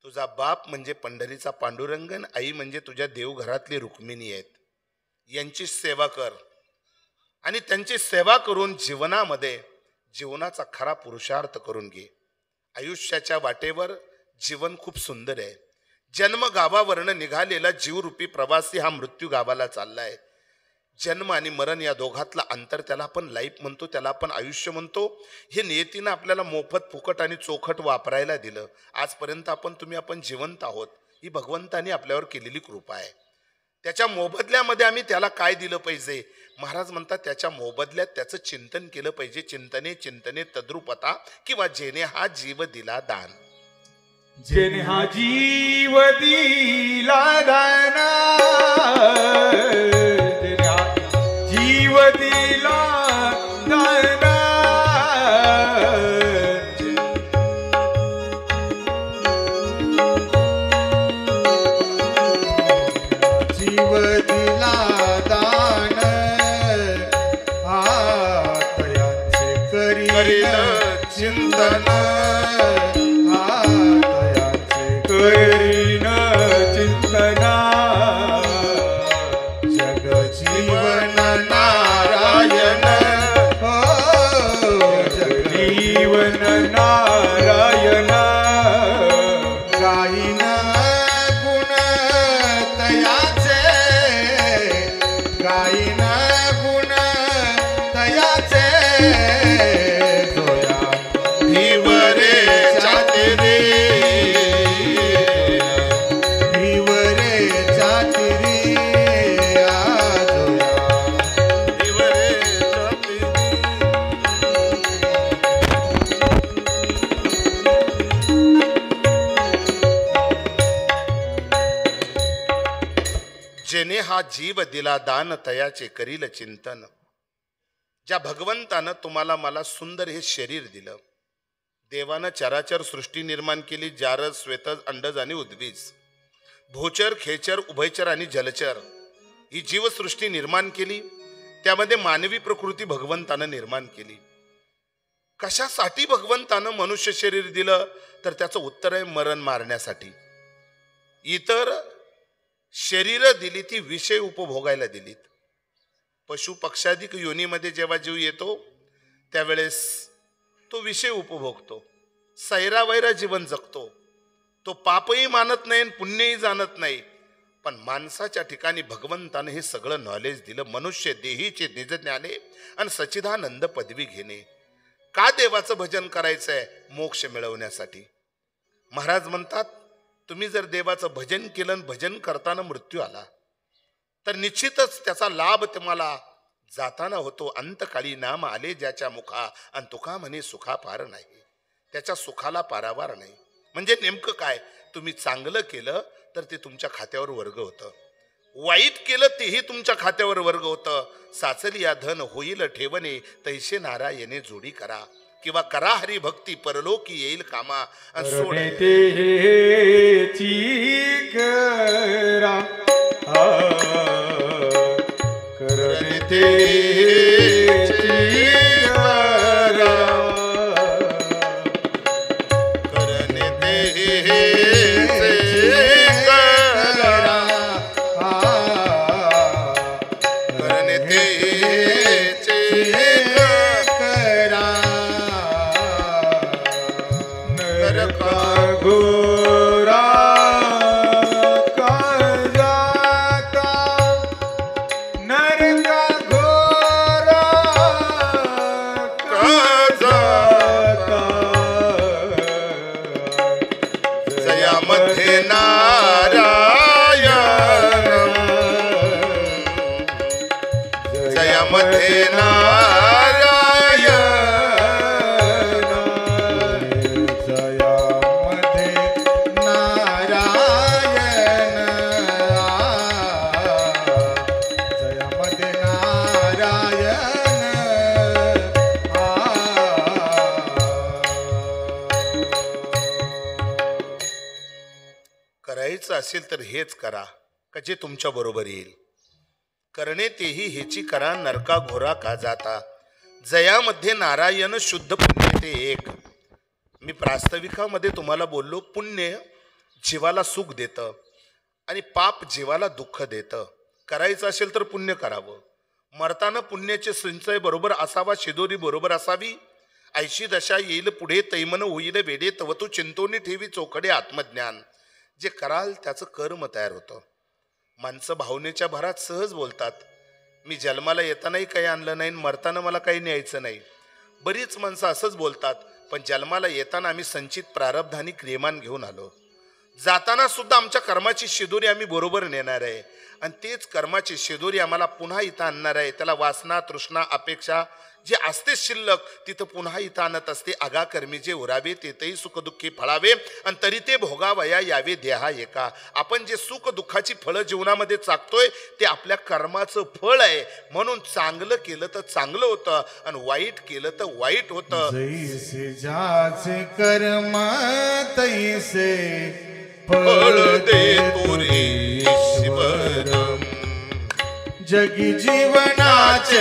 तुझा बाप म्हणजे पंढरीचा पांडुरंगन, आई म्हणजे तुझ्या देवघरातली रुक्मिणी आहेत. यांची सेवा कर आणि त्यांची सेवा करून जीवनाचा खरा पुरुषार्थ करून घे. आयुष्याच्या वाटेवर जीवन खूप सुंदर आहे. जन्म गावावरनं निघालेला जीवरूपी प्रवासी हा मृत्यू गावाला चाललाय. जन्म आणि मरण या दोघातला अंतर, त्याला आपण लाईफ म्हणतो, त्याला आपण आयुष्य म्हणतो. हे नियतीनं आपल्याला मोफत, फुकट आणि चोखट वापरायला दिलं. आजपर्यंत आपण जिवंत आहोत. ही भगवंतानी आपल्यावर केलेली कृपा आहे. त्याच्या मोबदल्यामध्ये आम्ही त्याला काय दिलं पाहिजे? महाराज म्हणतात त्याच्या मोबदल्यात त्याचं चिंतन केलं पाहिजे. चिंतने चिंतने तद्रुपता, किंवा जेने हा जीव दिला दान. जेने हा जीव दिला दान, जेने हा जीव दिला दान, जीव दिला दान, तयांचे करील चिंतन, तयांचे करीन चिंतना. जग जीवन नारायण, हो जग जीवन नारायण. गाईन गुण तयाचे, गाईन गुण तयाचे, जोया धीवरे चातरी, धीवरे चातरी, जोया धीवरे चातरी. जेने हा जीव दिला दान, तयाचे करील चिंतन. ज्या भगवंतानं तुम्हाला मला सुंदर हे शरीर दिलं, देवानं चराचर सृष्टी निर्माण केली. जारज, श्वेतज, अंडज आणि उद्भिज, भूचर, खेचर, उभयचर आणि जलचर, ही जीवसृष्टी निर्माण केली. त्यामध्ये मानवी प्रकृती भगवंतानं निर्माण केली. कशासाठी भगवंतानं मनुष्य शरीर दिलं? तर त्याचं उत्तर आहे मरण मारण्यासाठी. इतर शरीर दिली ती विषय उपभोगायला दिलीत. पशु पक्षाधिक योनीमध्ये जेव्हा जीव येतो त्यावेळेस तो विषय उपभोगतो, सैरावैरा जीवन जगतो. तो पापही मानत नाही, पुण्यही जाणत नाही. पण माणसाच्या ठिकाणी भगवंतानं हे सगळं नॉलेज दिलं. मनुष्य देहीचे निज ज्ञाने आणि सच्चिदानंद पदवी घेणे. का देवाचं भजन करायचंय? मोक्ष मिळवण्यासाठी. महाराज म्हणतात तुम्ही जर देवाचं भजन केलं, भजन करताना मृत्यू आला तर निश्चितच त्याचा लाभ तुम्हाला जाताना होतो. अंतकाळी नाम आले ज्याच्या मुखा, आणि तुका म्हणे सुखा पार नाही. त्याच्या सुखाला पारावार नाही. म्हणजे नेमकं काय? तुम्ही चांगलं केलं तर ते तुमच्या खात्यावर वर्ग होतं, वाईट केलं तेही तुमच्या खात्यावर वर्ग होतं. साचली या धन होईल ठेवणे, तैसे नारायणे जोडी करा. किंवा करा हरिभक्ती परलोकी येईल कामा. आणि सोड करणे तेची करा, करणे तेची करा, करणे तेचे करा, करणे तेचे करा. नरका घोरा काळजाचा, नरका घोरा काळजाचा. जयामध्ये नारायण, जयामध्ये नारायण, जयामध्ये नारायण, जयामध्ये करायचं असेल तर हेच करा का जे तुमच्या बरोबर येईल. करणे तेही हेची करा, नरका घोरा का जाता. जयामध्ये नारायण, शुद्ध पुण्य ते एक. मी प्रास्ताविकामध्ये तुम्हाला बोललो, पुण्य जीवाला सुख देतं आणि पाप जीवाला दुःख देतं. करायचं असेल तर पुण्य करावं. मरताना पुण्याचे संचय बरोबर असावा, शिदोरी बरोबर असावी. ऐशी दशा येईल पुढे, तैमन होईल वेडे, तव तू चिंतोनी ठेवी चोखडे आत्मज्ञान. जे कराल त्याचं कर्म तयार होतं. माणसं भावनेच्या भरात सहज बोलतात, मी जन्माला येतानाही काही आणलं नाही, मरताना मला काही न्यायचं नाही. बरीच माणसं असंच बोलतात, पण जन्माला येताना आम्ही संचित प्रारब्ध आणि क्रियमान घेऊन आलो. जाताना सुद्धा आमच्या कर्माची शिदोरी आम्ही बरोबर नेणार आहे. आणि तेच कर्माची शिदोरी आम्हाला पुन्हा इथं आणणार आहे. त्याला वासना, तृष्णा, अपेक्षा जे असते शिल्लक तिथं पुन्हा इथं आणत असते. आगाकर्मी जे उरावे तेथेही सुखदुःखी फळावे, आणि तरी ते भोगावया यावे देहा एका. आपण जे सुख दुःखाची फळं जीवनामध्ये चाकतोय ते आपल्या कर्माचं फळ आहे. म्हणून चांगलं केलं तर चांगलं होतं आणि वाईट केलं तर वाईट होतं. जैसे ज्याचे कर्म तैसे फळ देतो रे ईश्वर. जगी जीवनाचे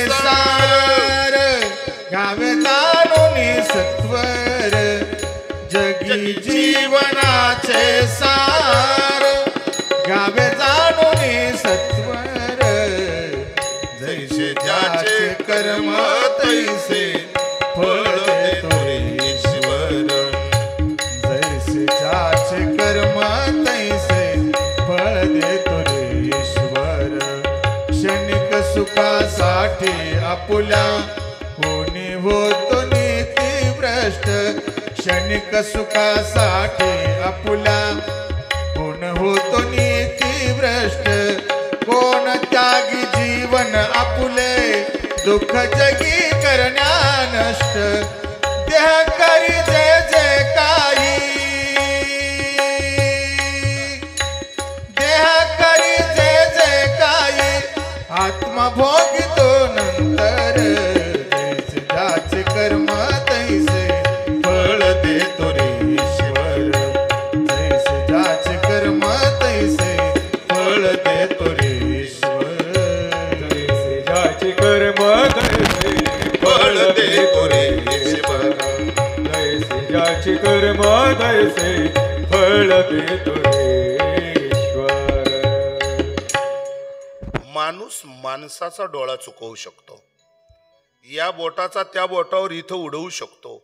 सार गावे जाणून सत्वर. जगी जीवनाचे सार गावे जाणून सत्वर. जैसे ज्याचे कर्म तैसे फळ देतो रे ईश्वर. जैसे ज्याचे कर्म तैसे फळ देतो रे ईश्वर. क्षणिक सुखासाठी आपुल्या कोणी होतो नीती भ्रष्ट. क्षणिक सुखासाठी आपुल्या कोण होतो नीती भ्रष्ट. कोण त्यागी जीवन आपुले दुःख जगी करण्या नष्ट. देह करी जय जय काही, देह करी जय जय काही, आत्मा भोगितो नंतर. जैसे ज्याचे कर्म तैसे फळ देतो रे ईश्वर. जैसे ज्याचे कर्म तैसे फळ देतो रे ईश्वर. जैसे ज्याचे कर्म तैसे फळ देतो रे ईश्वर. जैसे ज्याचे कर्म तैसे फळ देतो रे ईश्वर. माणूस माणसाचा डोळा चुकवू शकतो, या बोटाचा त्या बोटावर इथं उडवू शकतो,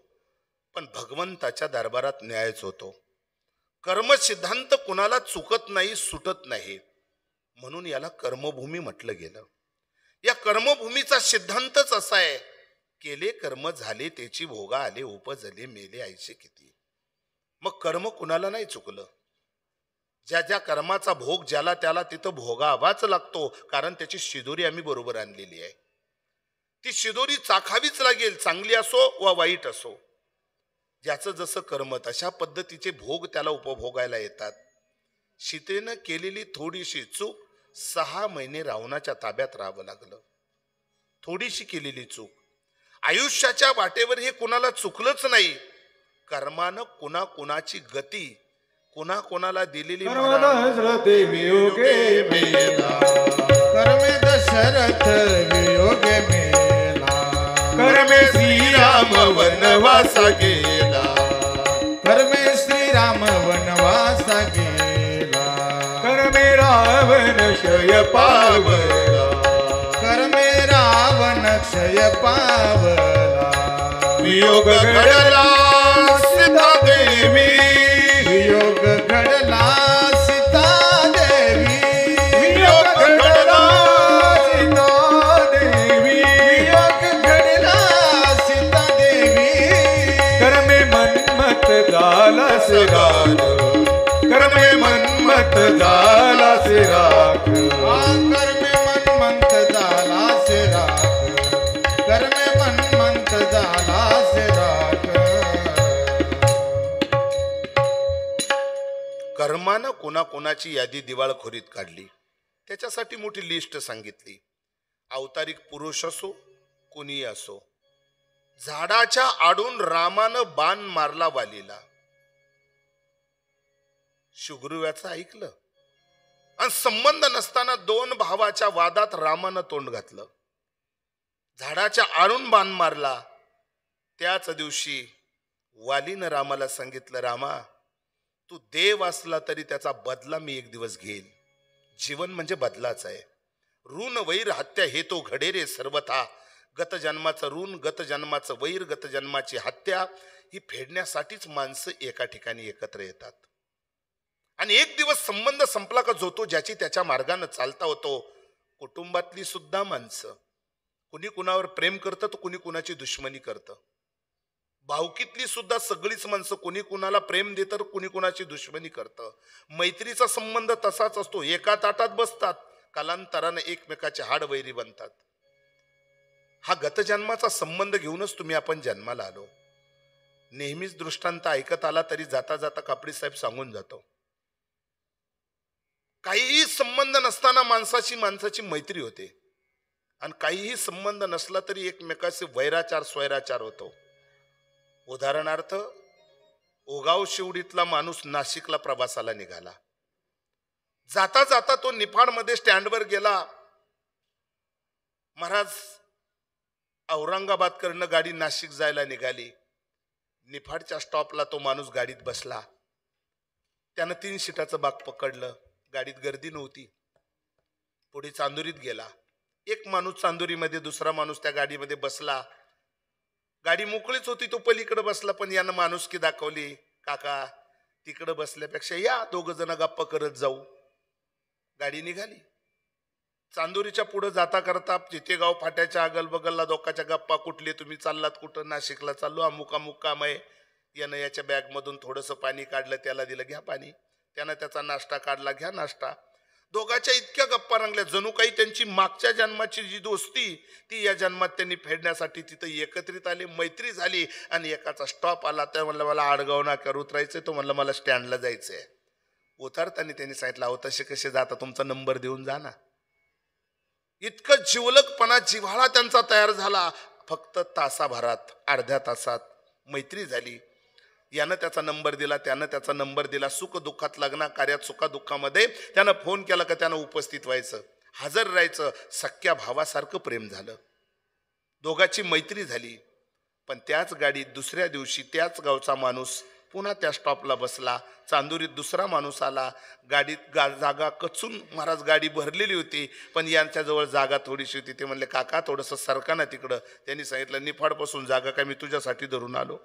पण भगवंताच्या दरबारात न्यायच होतो. कर्म सिद्धांत कुणाला चुकत नाही, सुटत नाही, म्हणून याला कर्मभूमी म्हटलं गेलं. या कर्मभूमीचा सिद्धांतच असा आहे, केले कर्म झाले त्याची भोगा आले, उपजले मेले ऐसे किती. मग कर्म कुणाला नाही चुकलं. ज्या ज्या कर्माचा भोग ज्याला त्याला तिथं भोगावाच लागतो, कारण त्याची शिदोरी आम्ही बरोबर आणलेली आहे. ती शिदोरी चाखावीच लागेल, चांगली असो वा वाईट असो. ज्याचं जसं कर्म तशा पद्धतीचे भोग त्याला उपभोगायला येतात. सीतेनं केलेली थोडीशी चूक 6 महिने रावणाच्या ताब्यात राहावं लागलं. थोडीशी केलेली चूक. आयुष्याच्या वाटेवर हे कुणाला चुकलंच नाही. कर्मानं कुणाची गती कुणाला दिलेली दशरथे वियोगे मेला, कर्मे दशरथ वियोगे मेला, कर्मे श्रीराम वनवासा गेला, कर्मे श्रीराम वनवासा गेला, कर्मे रावण क्षय पावला, कर्मे रावण क्षय पावला, वियोग घडला सीता देवी, वियोग घडला सीता देवी, वियोग घडला सीता देवी, वियोग घडला सीता देवी, कर्मे मन्मथ झाला से राग, कर्मे मन्मथ झाला से राग, कर्मे मनमंत झाला से राग, कर्मे मनमंत झाला से राग. कर्मानं कोणाची यादी दिवाळखोरीत काढली. त्याच्यासाठी मोठी लिस्ट सांगितली. अवतारिक पुरुष असो कोणी असो, झाडाच्या आडून रामानं बाण मारला वालीला. शुग्रीवाचं ऐकलं आणि संबंध नसताना 2 भावाच्या वादात रामानं तोंड घातलं. झाडाच्या आडून बाण मारला. त्याच दिवशी वालीनं रामाला सांगितलं, रामा तू देव असला तरी त्याचा बदला मी एक दिवस घेईल. जीवन म्हणजे बदलाच आहे. ऋण वैर हत्या हे तो घडे रे सर्वथा. गत जन्माचं ऋण, गत जन्माचं वैर, गत जन्माची हत्या ही फेडण्यासाठीच माणसं एका ठिकाणी एकत्र येतात. आणि एक दिवस संबंध संपला का जो तो ज्याची त्याच्या मार्गाने चालता होतो. कुटुंबातली सुद्धा माणसं, कुणी कुणावर प्रेम करतं तर कुणी कुणाची दुश्मनी करतं. भावकीतली सुद्धा सगळीच माणसं कुणी कुणाला प्रेम देतं, कुणी कुणाची दुश्मनी करतं. मैत्रीचा संबंध तसाच असतो. एका ताटात बसतात, कालांतराने एकमेकाचे हाड वैरी बनतात. हा गतजन्माचा संबंध घेऊनच आपण जन्माला आलो. नेहमीच दृष्टांत ऐकत आला तरी जाता जाता कापडी साहेब सांगून जातो. काहीही संबंध नसताना माणसाची मैत्री होते आणि काहीही संबंध नसला तरी एकमेकाचे वैराचार स्वैराचार होतो. उदाहरणार्थ, ओगाव शिवडीतला माणूस नाशिकला प्रवासाला निघाला. जाता जाता तो निफाडमध्ये स्टँडवर गेला. महाराज औरंगाबाद कडनं गाडी नाशिक जायला निघाली. निफाडच्या स्टॉपला तो माणूस गाडीत बसला. त्यानं 3 सीटाचं बाक पकडलं. गाडीत गर्दी नव्हती. पुढे चांदुरीत गेला. एक माणूस चांदुरीमध्ये, दुसरा माणूस त्या गाडीमध्ये बसला. गाडी मोकळीच होती, तो पलीकडे बसला. पण यानं माणुसकी दाखवली, काका तिकडे बसल्यापेक्षा या 2 जण गप्पा करत जाऊ. गाडी निघाली. चांदुरीच्या पुढे जाता करता जितेगाव फाट्याच्या अगल बगलला दोकाच्या गप्पा. कुठले तुम्ही चाललात कुठं? नाशिकला चाललो, अमुक अमुक काम आहे. यानं याच्या बॅग मधून थोडंसं पाणी काढलं, त्याला दिलं, घ्या पाणी. त्यानं त्याचा नाश्ता काढला, घ्या नाश्ता. दोघांच्या इतक्या गप्पा रंगल्या जणू काही त्यांची मागच्या जन्माची जी दोस्ती ती या जन्मात त्यांनी फेडण्यासाठी तिथं एकत्रित आले, मैत्री झाली. आणि एकाचा स्टॉप आला. त्या म्हणलं मला आडगाव नाक्यावर उतरायचंय. तो म्हणलं मला स्टँडला जायचंय. उतरताना त्यांनी सांगितलं, अहो तसे कसे जाता, तुमचा नंबर देऊन जा ना. इतकं जिवलकपणा, जिव्हाळा त्यांचा तयार झाला. फक्त तासाभरात, अर्ध्या तासात मैत्री झाली. यानं त्याचा नंबर दिला, त्यानं त्याचा नंबर दिला. सुख दुःखात, लग्ना कार्यात, सुखा दुःखामध्ये त्यानं फोन केला का त्यानं उपस्थित व्हायचं, हजर राहायचं. सख्या भावासारखं प्रेम झालं. दोघांची मैत्री झाली. पण त्याच गाडीत दुसऱ्या दिवशी त्याच गावचा माणूस पुन्हा त्या स्टॉपला बसला. चांदुरीत दुसरा माणूस आला. गाडीत जागा कचून, महाराज गाडी भरलेली होती पण यांच्याजवळ जागा थोडीशी होती. ते म्हणले, काका थोडंसं सरका ना तिकडं. त्यांनी सांगितलं, निफाडपासून जागा काय मी तुझ्यासाठी धरून आलो?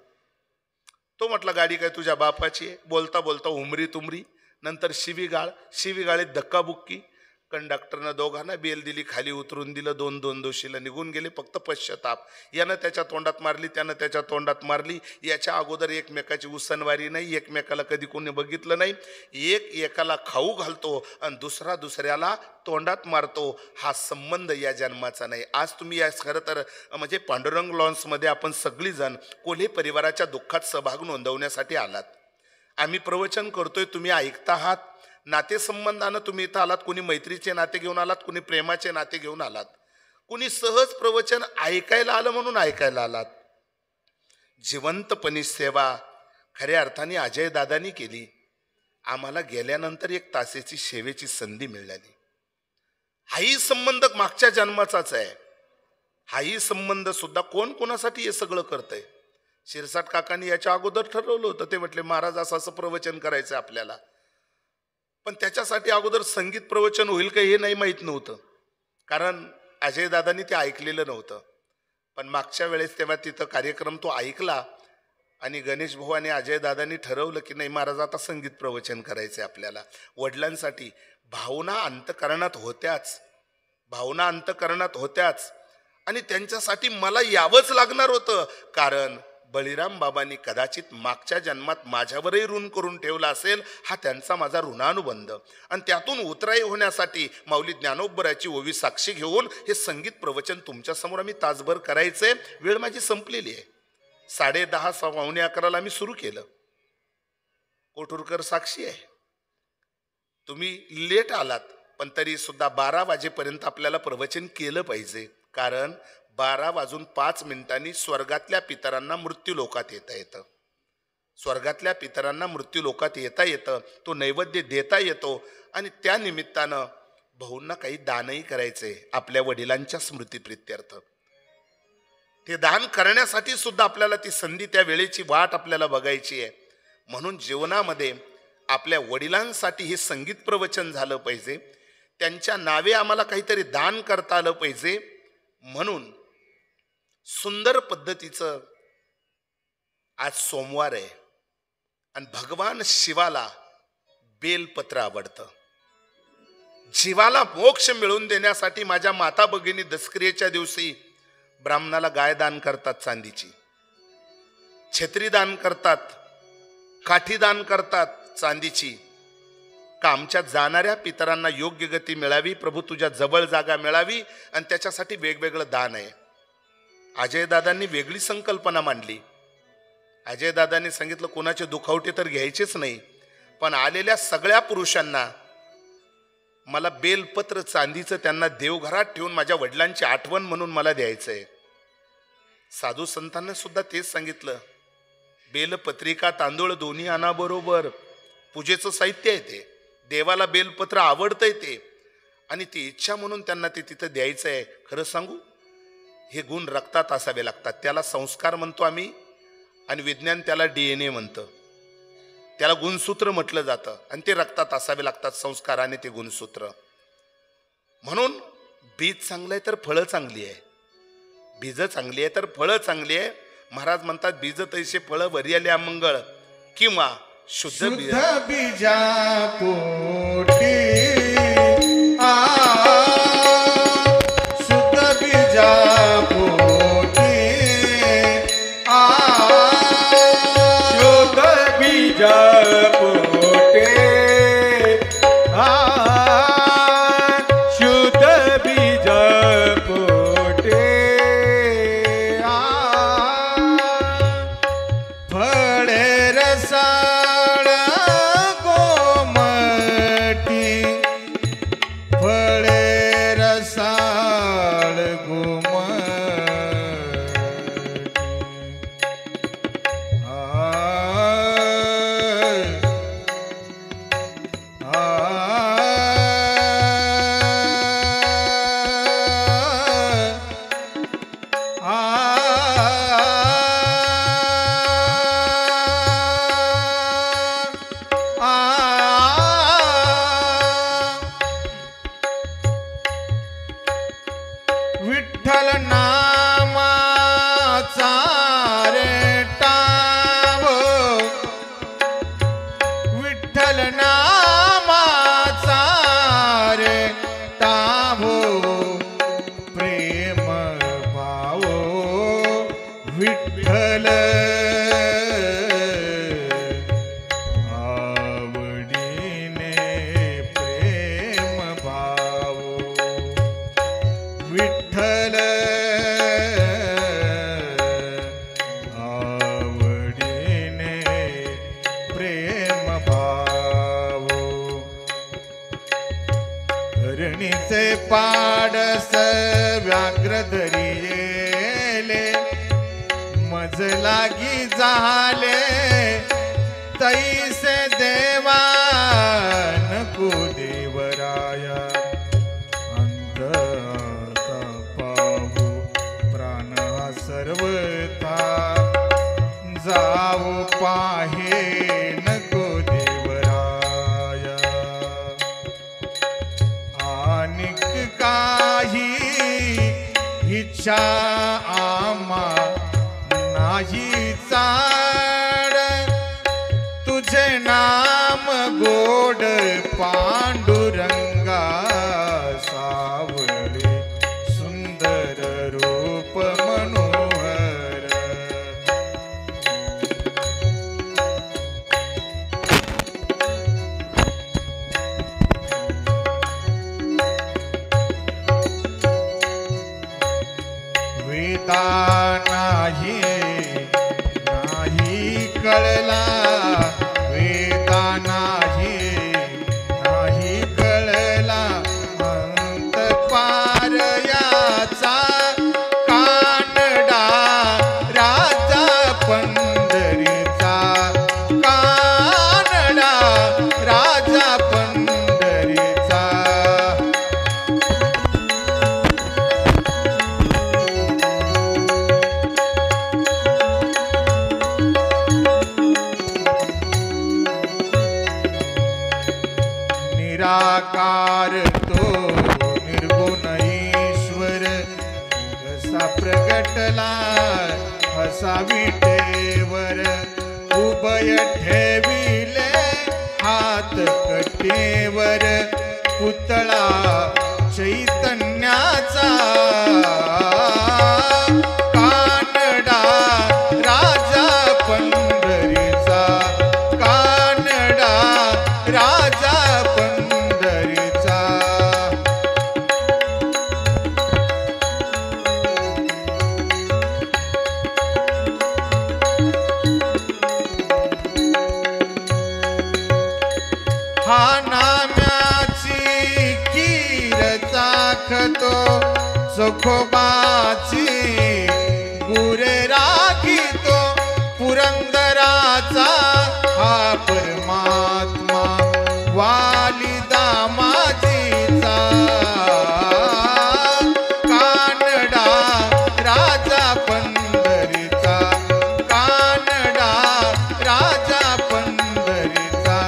तो म्हटला, गाडी काय तुझ्या बापाची आहे? बोलता बोलता उमरी तुमरी, नंतर शिवीगाळीत धक्काबुक्की. कंडक्टरनं दोघांना बेल दिली, खाली उतरून दिलं. 2 दोषीला निघून गेले. फक्त पश्चाताप. यानं त्याच्या तोंडात मारली, त्यानं त्याच्या तोंडात मारली. याच्या अगोदर एकमेकाची उसनवारी नाही, एकमेकाला कधी कोणी बघितलं नाही. एक एकाला खाऊ घालतो आणि दुसरा दुसऱ्याला तोंडात मारतो. हा संबंध या जन्माचा नाही. आज तुम्ही या खरं तर म्हणजे पांडुरंग लॉन्समध्ये आपण सगळीजण कोल्हे परिवाराच्या दुःखात सहभाग नोंदवण्यासाठी आलात. आम्ही प्रवचन करतोय, तुम्ही ऐकता आहात. नातेसंबंधानं तुम्ही इथं आलात, कुणी मैत्रीचे नाते घेऊन आलात, कुणी प्रेमाचे नाते घेऊन आलात, कुणी सहज प्रवचन ऐकायला आलं म्हणून ऐकायला आलात. जिवंतपणी सेवा खऱ्या अर्थाने अजय दादांनी केली. आम्हाला गेल्यानंतर 1 तासाची सेवेची संधी मिळाली. हाही संबंध मागच्या जन्माचाच आहे. हाही संबंध सुद्धा कोण कोणासाठी हे सगळं करतंय. शिरसाट काकांनी याच्या अगोदर ठरवलं होतं. ते म्हटले महाराज असं असं प्रवचन करायचं आपल्याला, पण त्याच्यासाठी अगोदर संगीत प्रवचन होईल का हे नाही माहीत नव्हतं, कारण अजय दादांनी ते ऐकलेलं नव्हतं. पण मागच्या वेळेस तेव्हा तिथं कार्यक्रम तो ऐकला आणि गणेश भाऊ आणि अजय दादांनी ठरवलं की नाही महाराज आता संगीत प्रवचन करायचंय आपल्याला. वडिलांसाठी भावना अंतकरणात होत्याच आणि त्यांच्यासाठी मला यावंच लागणार होतं, कारण बळीराम बाबांनी कदाचित मागच्या जन्मात माझ्यावरही ऋण करून ठेवला असेल. हा त्यांचा माझा ऋणानुबंध, आणि त्यातून उतराई होण्यासाठी माऊली ज्ञानोबराची ओवी साक्षी घेऊन हे संगीत प्रवचन तुमच्यासमोर आम्ही तासभर करायचंय. वेळ माझी संपलेली आहे. 10:30 पावणे 11ला मी सुरू केलं. कोठूरकर साक्षी आहे. तुम्ही लेट आलात, पण तरी सुद्धा 12 वाजेपर्यंत आपल्याला प्रवचन केलं पाहिजे, कारण 12:05 स्वर्गातल्या पितरांना मृत्यू लोकात येता येतं. स्वर्गातल्या पितरांना मृत्यू लोकात येता येतं, तो नैवेद्य देता येतो, आणि त्या निमित्तानं भाऊंना काही दानही करायचे आपल्या वडिलांच्या स्मृतीप्रित्यर्थ. ते दान करण्यासाठी सुद्धा आपल्याला ती संधी, त्या वेळेची वाट आपल्याला बघायची आहे. म्हणून जीवनामध्ये आपल्या वडिलांसाठी हे संगीत प्रवचन झालं पाहिजे, त्यांच्या नावे आम्हाला काहीतरी दान करता आलं पाहिजे. म्हणून सुंदर पद्धतीचं आज सोमवार आहे आणि भगवान शिवाला बेलपत्र आवडतं. जीवाला मोक्ष मिळवून देण्यासाठी माझ्या माता भगिनी दसक्रियेच्या दिवशी ब्राह्मणाला गाय दान करतात, चांदीची छत्री दान करतात, काठी दान करतात चांदीची, का आमच्या जाणाऱ्या पितरांना योग्य गती मिळावी, प्रभू तुझ्या जवळ जागा मिळावी, आणि त्याच्यासाठी वेगवेगळं दान आहे. अजयदादांनी वेगळी संकल्पना मांडली. अजयदादांनी सांगितलं कोणाचे दुखावटे तर घ्यायचेच नाही, पण आलेल्या सगळ्या पुरुषांना मला बेलपत्र चांदीचं त्यांना देवघरात ठेवून माझ्या वडिलांची आठवण म्हणून मला द्यायचंय. साधू संतांना सुद्धा तेच सांगितलं, बेलपत्रिका तांदूळ दोन्ही आणा बरोबर. पूजेचं साहित्य आहे ते, देवाला बेलपत्र आवडतंय ते, आणि ती इच्छा म्हणून त्यांना ते तिथं द्यायचं आहे. खरं सांगू, हे गुण रक्तात असावे लागतात. त्याला संस्कार म्हणतो आम्ही, आणि विज्ञान त्याला DNA म्हणतं. त्याला गुणसूत्र म्हटलं जातं, आणि ते रक्तात असावे लागतात, संस्काराने ते गुणसूत्र. म्हणून बीज चांगलं आहे तर फळं चांगली आहे, बीज चांगली आहे तर फळं चांगली आहे. महाराज म्हणतात बीज तैसे फळं वरियाले अमंगळ, किंवा शुद्ध बीजा पोटी शुद्ध बीजा पोटी शुद्ध बीज पोटे शुद्ध बीज पोटे फळे रसाळ गोमटी फळे रसाळ गोमटी विठ्ठल नामाचा रे टाव विठ्ठल नामाचा रे टावो प्रेम भावो विठ्ठल आवडीने प्रेम भावो विठ्ठल आवडीने प्रेम भावो लागी झाले तैसे देवा नको देवराया अंत आता पाहू प्राण हा सर्वथा जाऊ पाहे नको देवराया अनेक काही इच्छा आम्हा नाही चाड तुझे नाम गोड पांडुरंगा सावळे सुंदर रूप मनोहर वेदा नाही कळला वेदा नाही कळला अंत पार याचा कानडा राजा पंढरीचा कानडा राजा पंढरीचा निराकार तो निर्गुण ईश्वर कसा प्रगटला असा विटेवर उभय ठेविले हात कटेवर पुतळा चैतन्याचा कानडा राजा पंढरीचा कानडा राजा पंढरीचा हा नाम्याची खीर चाखतो चोखोबाची गुरे राखितो पुरंदराचा हा परमात्मा वालिदा माझीचा कानडा राजा पंढरीचा कानडा राजा पंढरीचा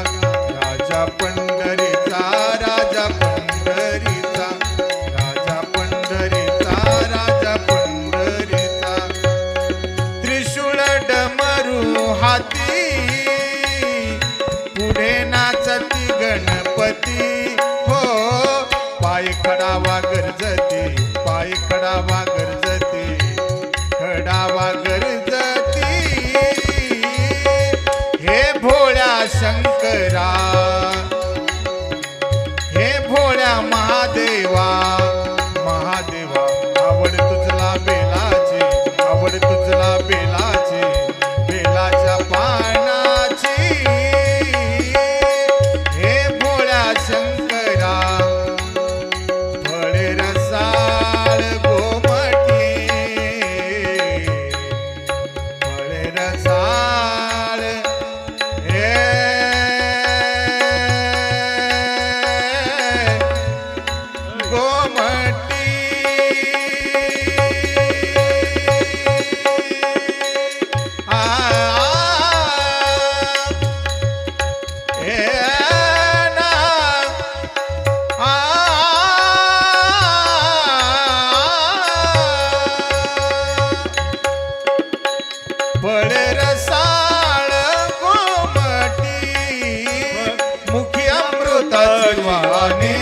राजा पंढरीचा राजा पंढरीचा राजा पंढरीचा राजा पंढरीचा त्रिशूळ डमरू हाती पुढे नाचती गणपती हो पाय खडावा गरजती पाय खडावा गरजती खडावा गरजती हे भोळ्या शंकरा हे भोळ्या महादेवा महादेवा आवड तुझला बेलाची आवड तुझला बेलाची बेलाच्या पानाची हे भोळ्या शंकरा फळे रसाळ गोमटी फळे रसाळ हे गोमटी फळ रसाळ गोमटी मुखी अमृताची वाणी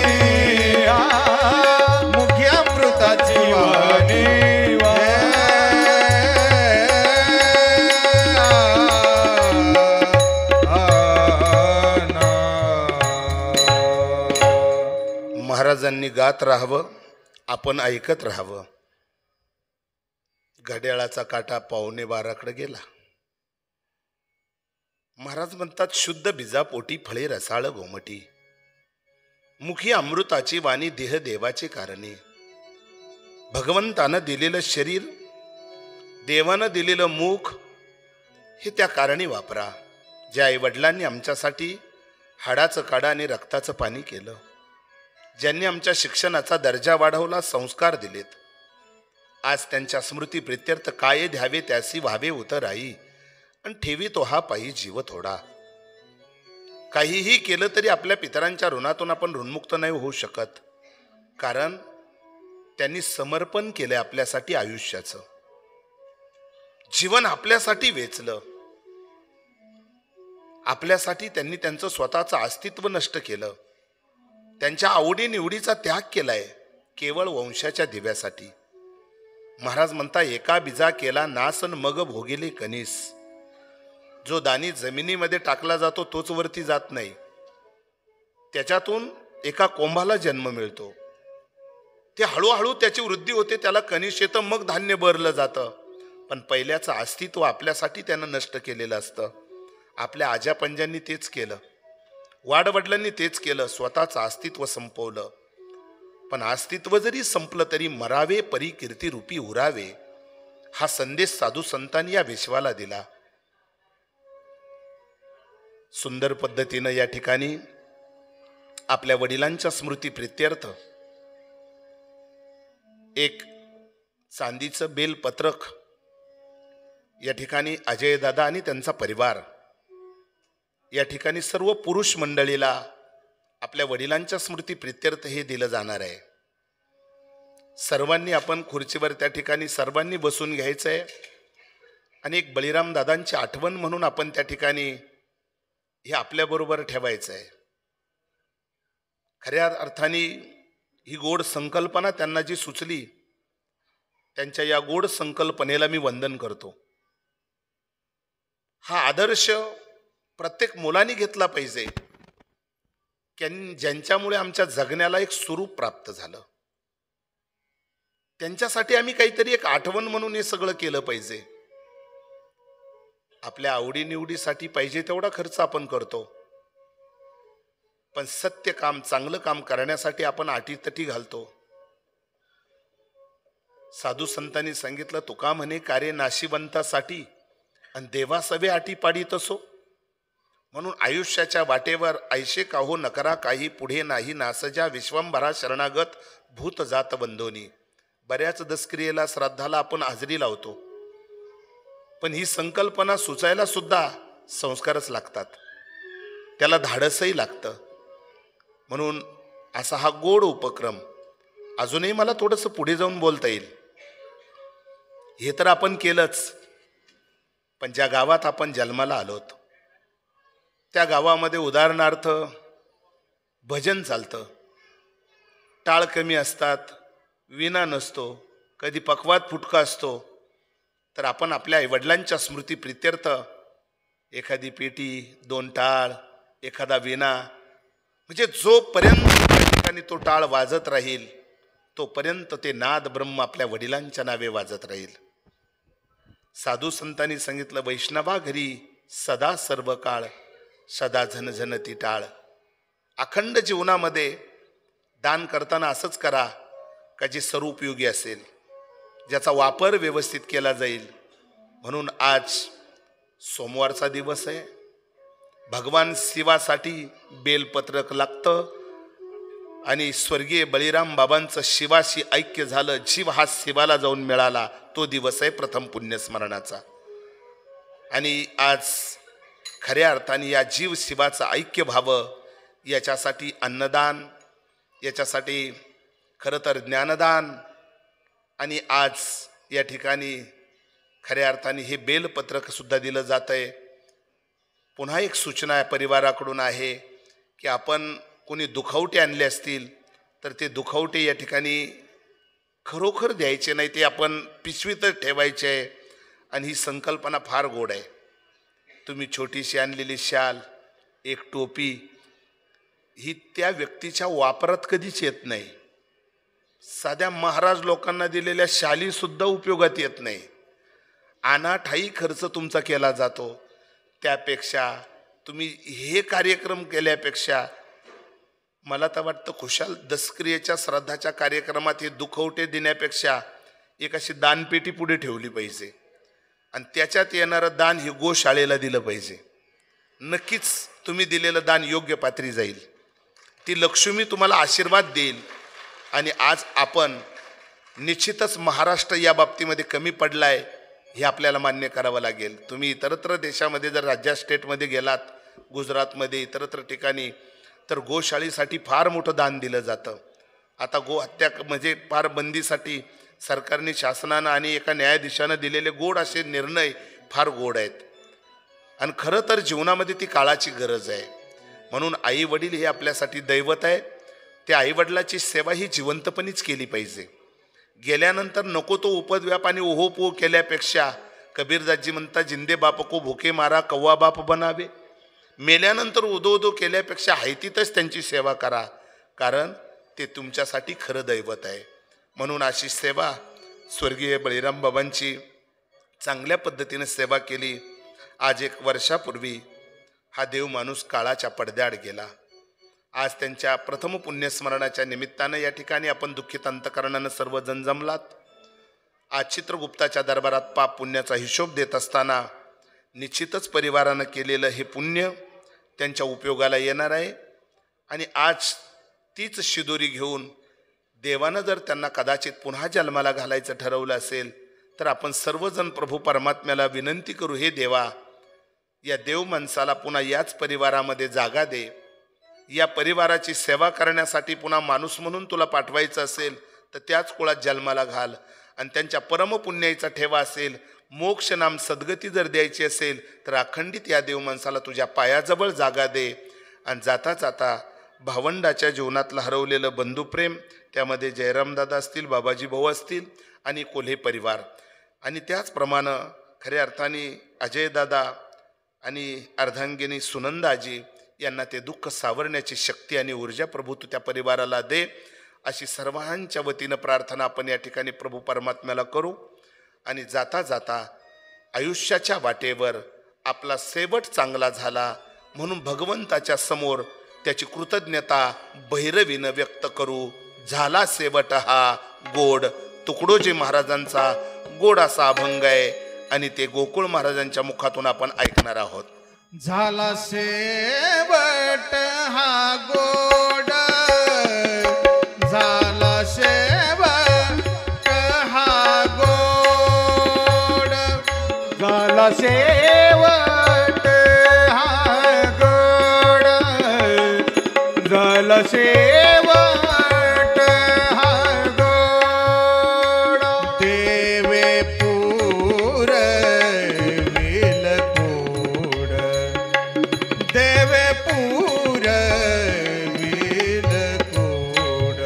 मुखी अमृताची वाणी महाराजांनी गात राहावं आपण ऐकत राहावं. घड्याळाचा काटा 11:15 गेला. महाराज म्हणतात शुद्ध बीजापोटी फळे रसाळ गोमटी मुखी अमृताची वाणी देह देवाचे कारणे. भगवंतानं दिलेलं शरीर देवानं दिलेलं मुख हे त्या कारणी वापरा ज्या आईवडिलांनी आमच्यासाठी हाडाचं काडा आणि रक्ताचं पाणी केलं, ज्यांनी आमच्या शिक्षणाचा दर्जा वाढवला, संस्कार दिलेत. आज त्यांच्या स्मृती प्रित्यर्थ काय द्यावे त्यासी व्हावे उतराई, आणि ठेवी तो हा पायी जीव थोडा. काहीही केलं तरी आपल्या पितरांच्या ऋणातून आपण ऋणमुक्त नाही होऊ शकत, कारण त्यांनी समर्पण केलं आपल्यासाठी आयुष्याचं. जीवन आपल्यासाठी वेचलं, आपल्यासाठी त्यांनी त्यांचं स्वतःचं अस्तित्व नष्ट केलं, त्यांच्या आवडीनिवडीचा त्याग केलाय केवळ वंशाच्या दिव्यासाठी. महाराज म्हणता, एका बीजा केला नास न मग भोगिले कणीस. जो दाणी जमिनीमध्ये टाकला जातो तोच वरती जात नाही, त्याच्यातून एका कोंभाला जन्म मिळतो, ते हळूहळू त्याची वृद्धी होते, त्याला कणीस येतं, मग धान्य भरलं जातं. पण पहिल्याचं अस्तित्व आपल्यासाठी त्यानं नष्ट केलेलं असतं. आपल्या आजापंजांनी तेच केलं, वाडवडिलांनी तेच केलं, स्वतःचं अस्तित्व संपवलं. पण अस्तित्व जरी संपलं तरी मरावे परी कीर्ती रूपी उरावे, हा संदेश साधू संतांनी या विश्वाला दिला. सुंदर पद्धतीनं या ठिकाणी आपल्या वडिलांच्या स्मृती प्रित्यर्थ एक चांदीचं बेलपत्रक या ठिकाणी अजयदादा आणि त्यांचा परिवार, या ठिकाणी सर्व पुरुष मंडळीला आपल्या वडिलांच्या स्मृती प्रित्यर्थ हे दिलं जाणार आहे. सर्वांनी आपण खुर्चीवर त्या ठिकाणी सर्वांनी बसून घ्यायचंय आणि एक बळीराम दादांची आठवण म्हणून आपण त्या ठिकाणी हे आपल्याबरोबर ठेवायचं आहे. खऱ्या अर्थाने ही गोड संकल्पना त्यांना जी सुचली, त्यांच्या या गोड संकल्पनेला मी वंदन करतो. हा आदर्श प्रत्येक मुलांनी घेतला पाहिजे, ज्यांच्यामुळे आमच्या जगण्याला एक स्वरूप प्राप्त झालं. त्यांच्यासाठी आम्ही काहीतरी एक आठवण म्हणून हे सगळं केलं पाहिजे. आपल्या आवडीनिवडीसाठी पाहिजे तेवढा खर्च आपण करतो, पण सत्य काम, चांगलं काम करण्यासाठी आपण अटीतटी घालतो. साधू संतांनी सांगितलं, तुका म्हणे कार्य नाशिवंतासाठी आणि देवा सवे अटी पाडीत असो. म्हणून आयुष्याच्या वाटेवर ऐशे काहो नकरा काही, पुढे नाही नासजा विश्वंभरा शरणागत भूत जात बंधोनी. बऱ्याच दसक्रियेला श्राद्धाला आपण हजेरी लावतो, पण ही संकल्पना सुचायला सुद्धा संस्कारच लागतात, त्याला धाडसही लागतं. म्हणून असा हा गोड उपक्रम अजूनही मला थोडंसं पुढे जाऊन बोलता येईल. हे तर आपण केलंच, पण ज्या गावात आपण जन्माला आलोत त्या गावामध्ये उदाहरणार्थ भजन चालतं, टाळ कमी असतात, विना नसतो, कधी पकवात फुटका असतो, तर आपण आपल्या आईवडिलांच्या स्मृती प्रित्यर्थ एखादी पेटी, 2 टाळ, एखादा विना, म्हणजे जोपर्यंत त्या ठिकाणी तो टाळ वाजत राहील तोपर्यंत ते नाद ब्रह्म आपल्या वडिलांच्या नावे वाजत राहील. साधू संतांनी सांगितलं, वैष्णवा घरी सदा सर्व काळ, सदा झनझनती टाळ. अखंड जीवनामध्ये दान करताना असंच करा का जे सर्वोपयोगी असेल, ज्याचा वापर व्यवस्थित केला जाईल. म्हणून आज सोमवारचा दिवस आहे, भगवान शिवासाठी बेलपत्रक लागतं आणि स्वर्गीय बळीराम बाबांचं शिवाशी ऐक्य झालं, जीव हा शिवाला जाऊन मिळाला, तो दिवस आहे प्रथम पुण्यस्मरणाचा. आणि आज खऱ्या अर्थाने या जीव शिवाचं ऐक्य व्हावं याच्यासाठी अन्नदान, याच्यासाठी खरं तर ज्ञानदान, आणि आज या ठिकाणी खऱ्या अर्थाने हे बेलपत्रक सुद्धा दिलं जात आहे. पुन्हा एक सूचना परिवाराकडून आहे की आपण कोणी दुखवटे आणले असतील तर ते दुखवटे या ठिकाणी खरोखर द्यायचे नाही, ते आपण पिशवीतच ठेवायचे आहे. आणि ही संकल्पना फार गोड आहे. तुम्ही छोटीशी आणलेली शाल, एक टोपी, ही त्या व्यक्तीच्या वापरात कधीच येत नाही. साध्या महाराज लोकांना दिलेल्या शाली सुद्धा उपयोगात येत नाही. अनाठाई खर्च तुमचा केला जातो. त्यापेक्षा तुम्ही हे कार्यक्रम केल्यापेक्षा मला तर वाटतं खुशाल दसक्रियेच्या श्राद्धाच्या कार्यक्रमात हे दुखवटे देण्यापेक्षा एक अशी दानपेटी पुढे ठेवली पाहिजे आणि त्याच्यात येणारं दान हे गोशाळेला दिलं पाहिजे. नक्कीच तुम्ही दिलेलं दान योग्य पात्री जाईल. ती लक्ष्मी तुम्हाला आशीर्वाद देईल. आणि आज आपण निश्चितच महाराष्ट्र या बाबतीमध्ये कमी पडलाय हे आपल्याला मान्य करावं लागेल. तुम्ही इतरत्र देशामध्ये जर राज्यात स्टेटमध्ये गेलात, गुजरातमध्ये इतरत्र ठिकाणी, तर गोशाळेसाठी फार मोठं दान दिलं जातं. आता गो हत्या म्हणजे फार बंदीसाठी सरकारने, शासनानं आणि एका न्यायाधीशानं दिलेले गोड असे निर्णय फार गोड आहेत. आणि खरं तर जीवनामध्ये ती काळाची गरज आहे. म्हणून आई वडील हे आपल्यासाठी दैवत आहे. त्या आईवडिलाची सेवा ही जिवंतपणीच केली पाहिजे. गेल्यानंतर नको तो उपद्व्याप आणि ओहोपोह केल्यापेक्षा कबीरदासजी म्हणतात, जिंदे बाप को भुके मारा कव्वा बाप बनावे. मेल्यानंतर उदो उदो केल्यापेक्षा हायतीतच त्यांची सेवा करा, कारण ते तुमच्यासाठी खरं दैवत आहे. म्हणून अशी सेवा स्वर्गीय बळीराम बाबांची चांगल्या पद्धतीने सेवा केली. आज 1 वर्षापूर्वी हा देव माणूस काळाच्या पडद्याआड गेला. आज त्यांच्या प्रथम पुण्यस्मरणाच्या निमित्तानं या ठिकाणी आपण दुःखित अंतकरणानं सर्वजण जमलात. आज चित्रगुप्ताच्या दरबारात पाप पुण्याचा हिशोब देत असताना निश्चितच परिवारानं केलेलं हे पुण्य त्यांच्या उपयोगाला येणार आहे. आणि आज तीच शिदोरी घेऊन देवानं जर त्यांना कदाचित पुन्हा जन्माला घालायचं ठरवलं असेल तर आपण सर्वजण प्रभू परमात्म्याला विनंती करू, हे देवा, या देव माणसाला पुन्हा याच परिवारामध्ये जागा दे. या परिवाराची सेवा करण्यासाठी पुन्हा माणूस म्हणून तुला पाठवायचं असेल तर त्याच कुळात जन्माला घाल. आणि त्यांच्या परमपुण्याचा ठेवा असेल, मोक्ष नाम सद्गती जर द्यायची असेल तर अखंडित या देव माणसाला तुझ्या पायाजवळ जागा दे. आणि जाता जाता भावंडाच्या जीवनातलं हरवलेलं बंधुप्रेम, त्यामध्ये जयरामदादा असतील, बाबाजी भाऊ असतील आणि कोल्हे परिवार, आणि त्याचप्रमाणे खऱ्या अर्थाने अजयदादा आणि अर्धांगिनी सुनंदाजी यांना ते दुःख सावरण्याची शक्ती आणि ऊर्जा प्रभू तू त्या परिवाराला दे, अशी सर्वांच्या वतीनं प्रार्थना आपण या ठिकाणी प्रभू परमात्म्याला करू. आणि जाता जाता आयुष्याच्या वाटेवर आपला शेवट चांगला झाला म्हणून भगवंताच्या समोर त्याची कृतज्ञता भैरवीनं व्यक्त करू. झाला शेवट हा गोड, तुकडोजी महाराजांचा गोड असा अभंग आहे आणि ते गोकुळ महाराजांच्या मुखातून आपण ऐकणार आहोत. झाला शेवट हा गोड, झाला शेवट हा गोड, झाला शेवट हा गोड, झाला शेवट हा गोड. देवे पूर विलकोड, देवे पूर विलकोड.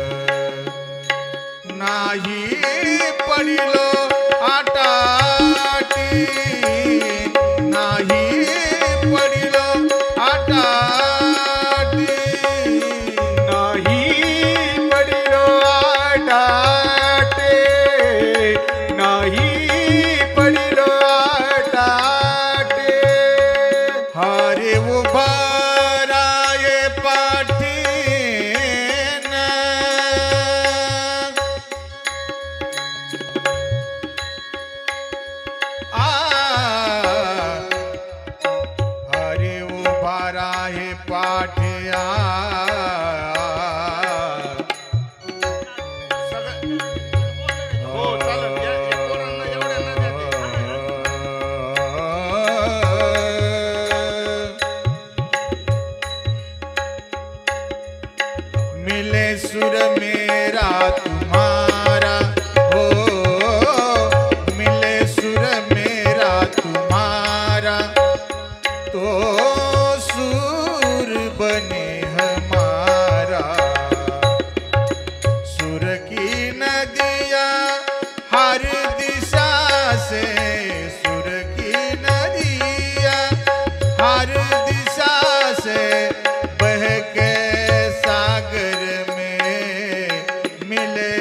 नाही पडिलो आटाटी, नाही पडिलो आटाटी, नाही पडिलो आटाटे, नाही पडिलो आटाटे. हरे उभा राये पाठीन, हरे उभा राये पाठ्या. हो चालेल, या पोरांना एवढ्यांना द्या ते. मिले सुर मेरा तुम्हारा, हो मिले सुर मेरा तुम्हारा, तो सुर बने हमारा. सुर की नदिया हर दिशा से, सुर की नदिया हर दिशा से बह के सागर में मिले.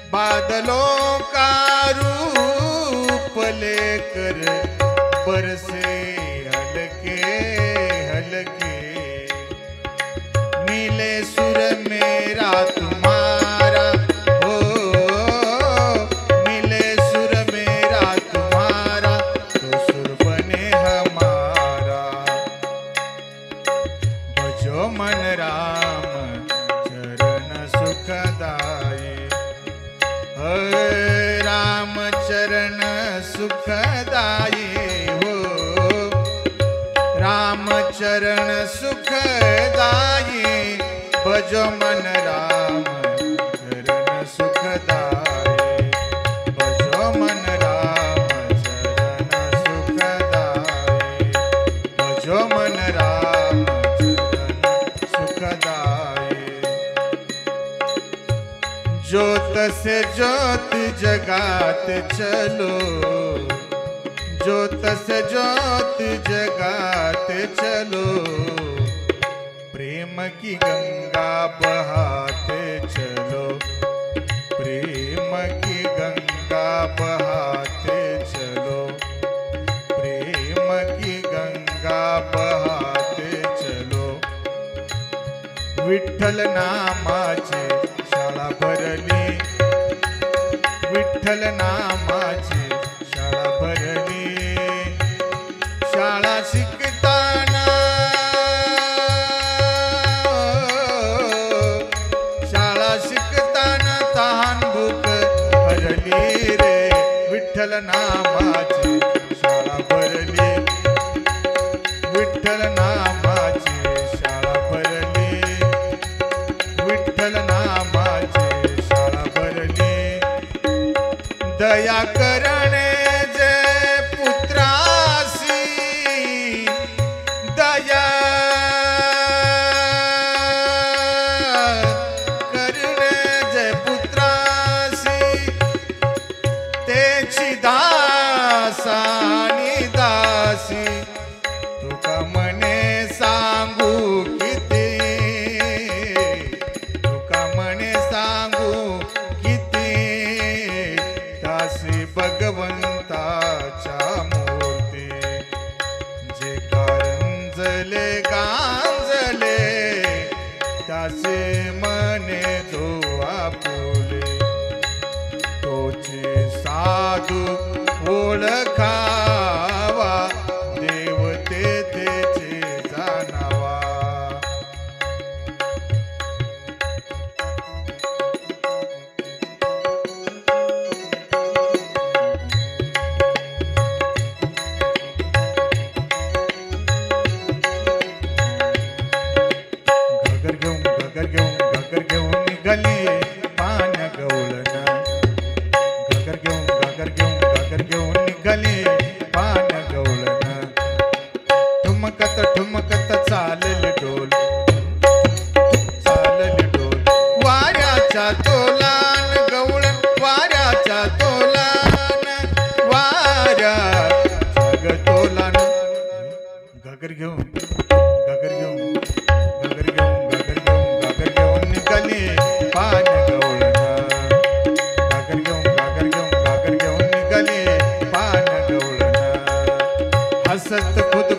बादलों का रूप लेकर बरसे हल्के हल्के. मिले सुर मेरा तुम्हारा, हो मिले सुर मेरा तुम्हारा. सुखदायी हो रामचरण सुखदायी भजो मन राम चरण सुखदायी भजो मन राम चरण सुखदायी भजो मन राम चरण सुखदायी ज्योत से ज्योत जगात चलो ज्योत से ज्योत जगात चलो प्रेम की गंगा बहाते चलो प्रेम की गंगा बहाते चलो प्रेम की गंगा बहाते चलो विठ्ठल नामाची शाळा भरली विठ्ठल नामाची शाळा भरली शाळा शिकताना शाळा शिकताना तहान भूक भरली रे विठ्ठल नामाची शाळा भरली विठ्ठल नामाची शाळा भरली विठ्ठल नामाची शाळा भरली दया करणे जे पुत्रासी दया करणे जे पुत्रासी तेची दासानी दासी तुका मने सांगू किती तुका मने सांगू किती दासी भगवंताच्या मूर्ती जे कारंजले गांजले त्याचे मने जो आपुले तोचे साधू ओळखावा देवते तेचे जाणावा घागर घेऊन निघाली पान गवळण घागर घेऊन निघाली पान गवळण ठुमकत चालले डोल वाऱ्याच्या तोलान गवळण वाऱ्याच्या तोलान वाऱ्या तोलान घागर घेऊन निघाली पान गवळण घागर घेऊन निघाली पान गवळण हसत खुद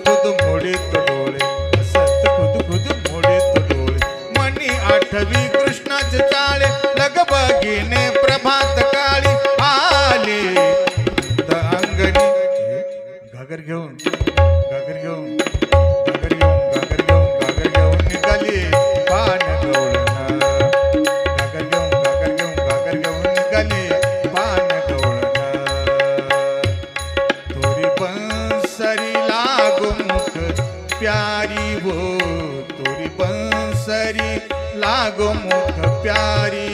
मोडीत डोळे हसत खुद मोडीत डोळे मनी आठवी कृष्णाचे चाळे लगबगीने प्रभात काळी आली अंगणी घागर घेऊन निघाली पान गवळण घागर घेऊन निघाली पान गवळण तोरी बंसरी लागो मुख प्यारी हो तोरी बंसरी लागो मुख प्यारी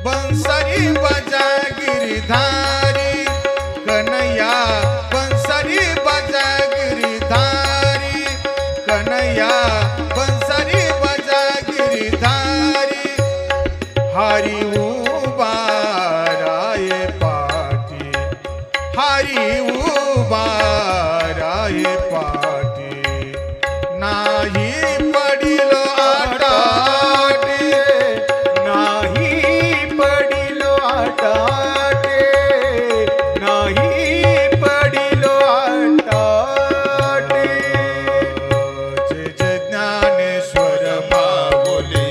बंसरी बजा गिरधारी कन्हैया बंसरी बजा गिरधारी कन्हैया बंसरी बजा गिरधारी हरि उबा राये पाटी हरि उबा राये पाटी नाही पडिलो आटाटे नाही पडिलो आटाटे नाही पडिलो आटाटे जय ज्ञानेश्वर माऊली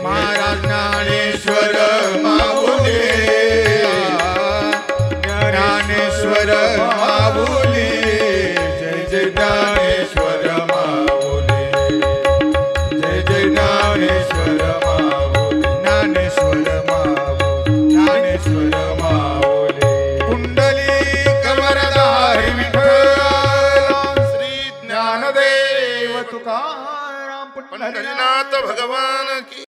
महाराज ज्ञानेश्वर माऊली ज्ञानेश्वर हरिनाथ भगवान की